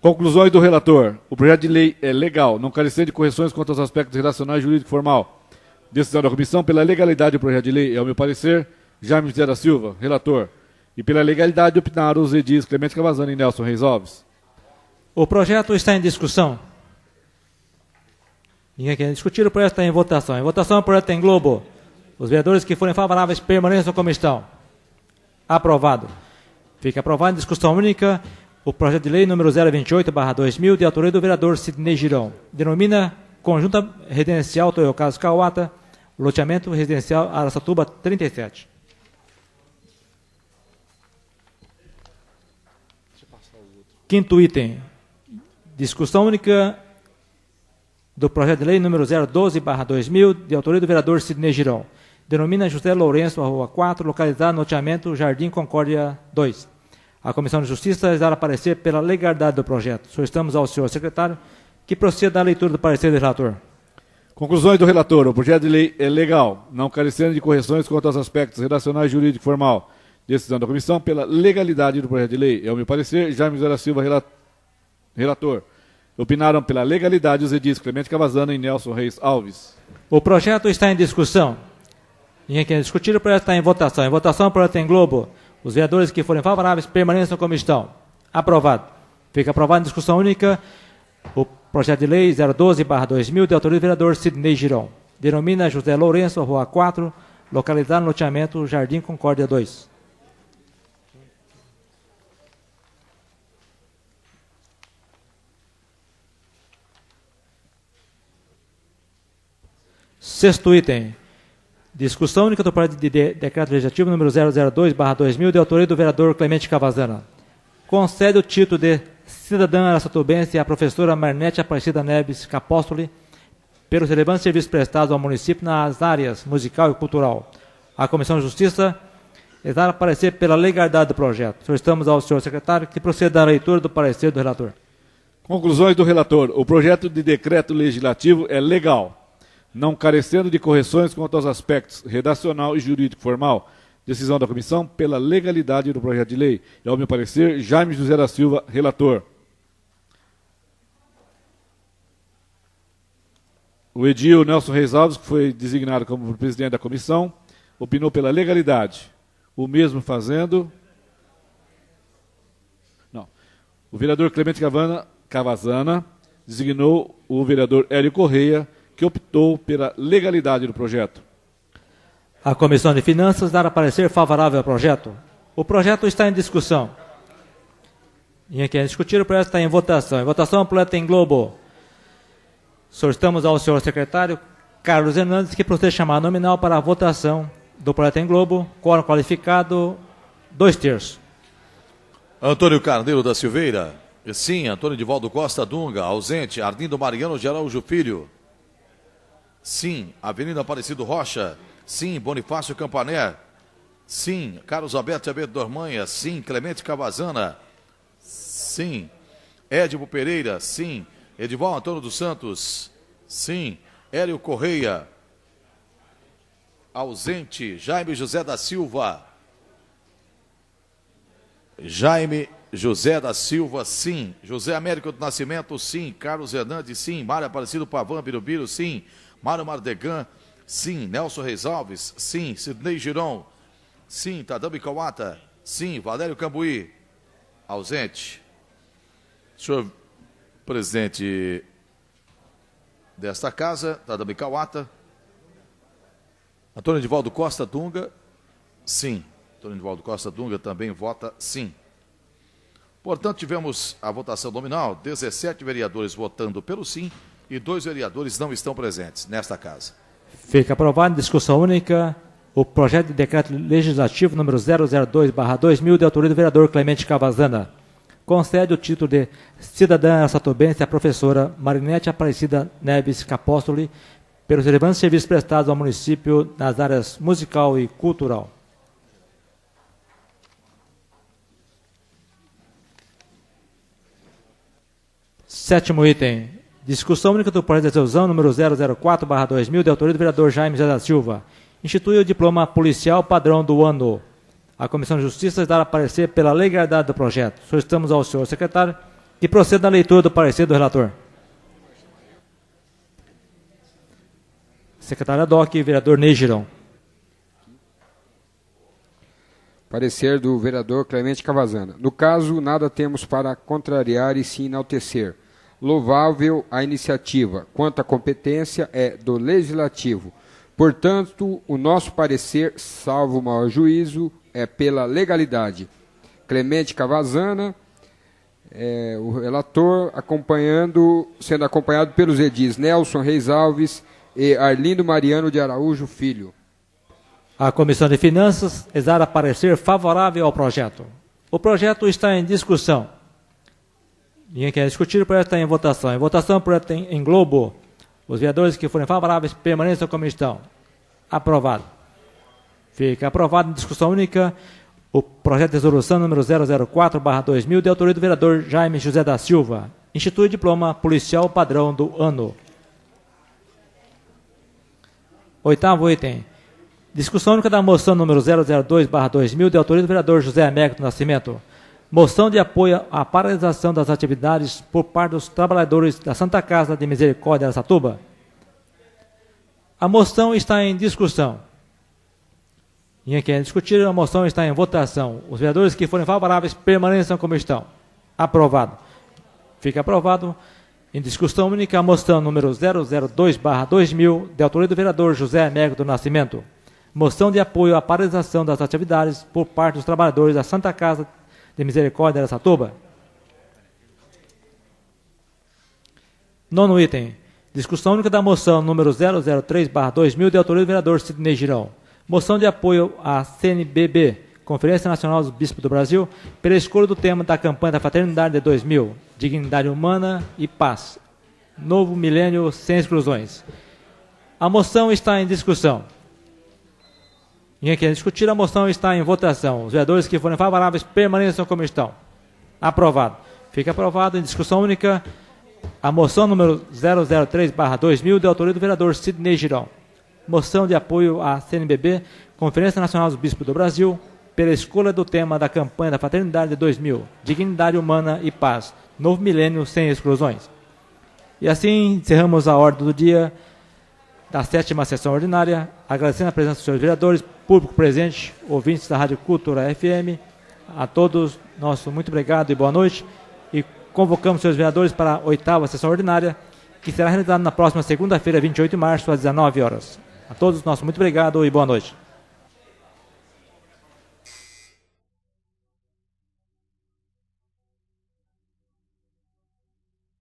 Conclusões do relator. O projeto de lei é legal, não carecendo de correções quanto aos aspectos relacionais jurídico formal. Decisão da comissão pela legalidade do projeto de lei é, ao meu parecer, Jaime José da Silva, relator. E pela legalidade opinaram os edis Clemente Cavazana e Nelson Reis Alves. O projeto está em discussão. Ninguém quer discutir, o projeto está em votação. Em votação, o projeto em globo. Os vereadores que forem favoráveis permaneçam como estão. Aprovado. Fica aprovado em discussão única o projeto de lei número 028/2000, de autoria do vereador Sidney Giron. Denomina Conjunta Residencial Toyokazu Kawata, loteamento residencial Araçatuba 37. Quinto item. Discussão única do projeto de lei número 012/2000, de autoria do vereador Sidney Girão. Denomina José Lourenço, a Rua 4, localizada no loteamento Jardim Concórdia 2. A Comissão de Justiça dará parecer pela legalidade do projeto. Solicitamos ao senhor secretário que proceda à leitura do parecer do relator. Conclusões do relator. O projeto de lei é legal, não carecendo de correções quanto aos aspectos redacionais, jurídico e formal. Decisão da comissão pela legalidade do projeto de lei. É o meu parecer. Jaime José da Silva, relator. Opinaram pela legalidade os edis Clemente Cavazana e Nelson Reis Alves. O projeto está em discussão. Ninguém quer discutir, o projeto está em votação. Em votação, o projeto em globo. Os vereadores que forem favoráveis permaneçam como estão. Aprovado. Fica aprovado em discussão única o projeto de lei 012/2000, de autoria do vereador Sidney Girão. Denomina José Lourenço, Rua 4, localizado no loteamento Jardim Concórdia 2. Sexto item. Discussão única do projeto de decreto legislativo número 002/2000, de autoria do vereador Clemente Cavazana. Concede o título de cidadã araçatubense à professora Marinete Aparecida Neves Capóstoli pelos relevantes serviços prestados ao município nas áreas musical e cultural. A Comissão de Justiça dará parecer pela legalidade do projeto. Solicitamos ao senhor secretário que proceda à leitura do parecer do relator. Conclusões do relator. O projeto de decreto legislativo é legal, não carecendo de correções quanto aos aspectos redacional e jurídico formal. Decisão da comissão pela legalidade do projeto de lei. É o meu parecer, Jaime José da Silva, relator. O edil Nelson Reis Alves, que foi designado como presidente da comissão, opinou pela legalidade. O mesmo fazendo... Não. O vereador Clemente Cavazana designou o vereador Hélio Correia, que optou pela legalidade do projeto. A Comissão de Finanças dará parecer favorável ao projeto. O projeto está em discussão. Ninguém quer discutir, o projeto está em votação. Em votação, o projeto em globo. Solicitamos ao senhor secretário Carlos Hernandes que proceda chamar nominal para a votação do projeto em globo. Quórum qualificado, 2/3. Antônio Carneiro da Silveira. Sim. Antônio Divaldo Costa Dunga. Ausente. Arlindo Mariano de Araújo Filho. Sim. Avenida Aparecido Rocha. Sim. Bonifácio Campané. Sim. Carlos Alberto Abeto Dormanha. Sim. Clemente Cavazana. Sim. Édipo Pereira. Sim. Edival Antônio dos Santos. Sim. Hélio Correia. Ausente. Jaime José da Silva. Jaime José da Silva, sim. José Américo do Nascimento, sim. Carlos Hernandes, sim. Mário Aparecido Pavan Birubiru, sim. Mário Mardegan, sim. Nelson Reis Alves, sim. Sidney Girão, sim. Tadami Kawata, sim. Valério Cambuí, ausente. Senhor presidente desta casa, Tadami Kawata. Antônio Divaldo Costa Dunga, sim. Antônio Divaldo Costa Dunga também vota sim. Portanto, tivemos a votação nominal, 17 vereadores votando pelo sim e 2 vereadores não estão presentes nesta casa. Fica aprovado em discussão única o projeto de decreto legislativo número 002/2000, de autoria do vereador Clemente Cavazana. Concede o título de cidadã araçatubense à professora Marinete Aparecida Neves Capóstoli pelos relevantes serviços prestados ao município nas áreas musical e cultural. Sétimo item. Discussão única do projeto de resolução número 004/2000, de autoria do vereador Jaime José da Silva. Institui o diploma policial padrão do ano. A Comissão de Justiça dará parecer pela legalidade do projeto. Solicitamos ao senhor secretário que proceda à leitura do parecer do relator. Secretário Doc, vereador Ney Girão. Parecer do vereador Clemente Cavazana. No caso, nada temos para contrariar e sim enaltecer. Louvável a iniciativa, quanto à competência é do Legislativo. Portanto, o nosso parecer, salvo o maior juízo, é pela legalidade. Clemente Cavazana, o relator, sendo acompanhado pelos edis Nelson Reis Alves e Arlindo Mariano de Araújo Filho. A Comissão de Finanças dará parecer favorável ao projeto. O projeto está em discussão. Ninguém quer discutir, o projeto está em votação. Em votação, o projeto em globo. Os vereadores que forem favoráveis permaneçam como estão. Aprovado. Fica aprovado em discussão única o projeto de resolução número 004/2000, de autoria do vereador Jaime José da Silva. Institui diploma policial padrão do ano. 8º item. Discussão única da moção número 002/2000, de autoria do vereador José Américo do Nascimento. Moção de apoio à paralisação das atividades por parte dos trabalhadores da Santa Casa de Misericórdia de Araçatuba. A moção está em discussão. Ninguém quer discutir, a moção está em votação. Os vereadores que forem favoráveis permaneçam como estão. Aprovado. Fica aprovado. Em discussão única, a moção número 002/2000, de autoria do vereador José Américo do Nascimento. Moção de apoio à paralisação das atividades por parte dos trabalhadores da Santa Casa de Misericórdia de Araçatuba. 9º item. Discussão única da moção número 003/2000, de autoria do vereador Sidney Girão. Moção de apoio à CNBB, Conferência Nacional dos Bispos do Brasil, pela escolha do tema da campanha da Fraternidade de 2000, Dignidade Humana e Paz. Novo milênio sem exclusões. A moção está em discussão. Ninguém quer discutir, a moção está em votação. Os vereadores que forem favoráveis permaneçam como estão. Aprovado. Fica aprovado em discussão única a moção número 003/2000, de autoria do vereador Sidney Girão. Moção de apoio à CNBB, Conferência Nacional dos Bispos do Brasil, pela escolha do tema da campanha da Fraternidade de 2000, Dignidade Humana e Paz, Novo Milênio sem exclusões. E assim encerramos a ordem do dia da 7ª sessão ordinária, agradecendo a presença dos senhores vereadores, público presente, ouvintes da Rádio Cultura FM, a todos, nosso muito obrigado e boa noite, e convocamos os senhores vereadores para a 8ª sessão ordinária, que será realizada na próxima segunda-feira, 28 de março, às 19 horas. A todos, nosso muito obrigado e boa noite.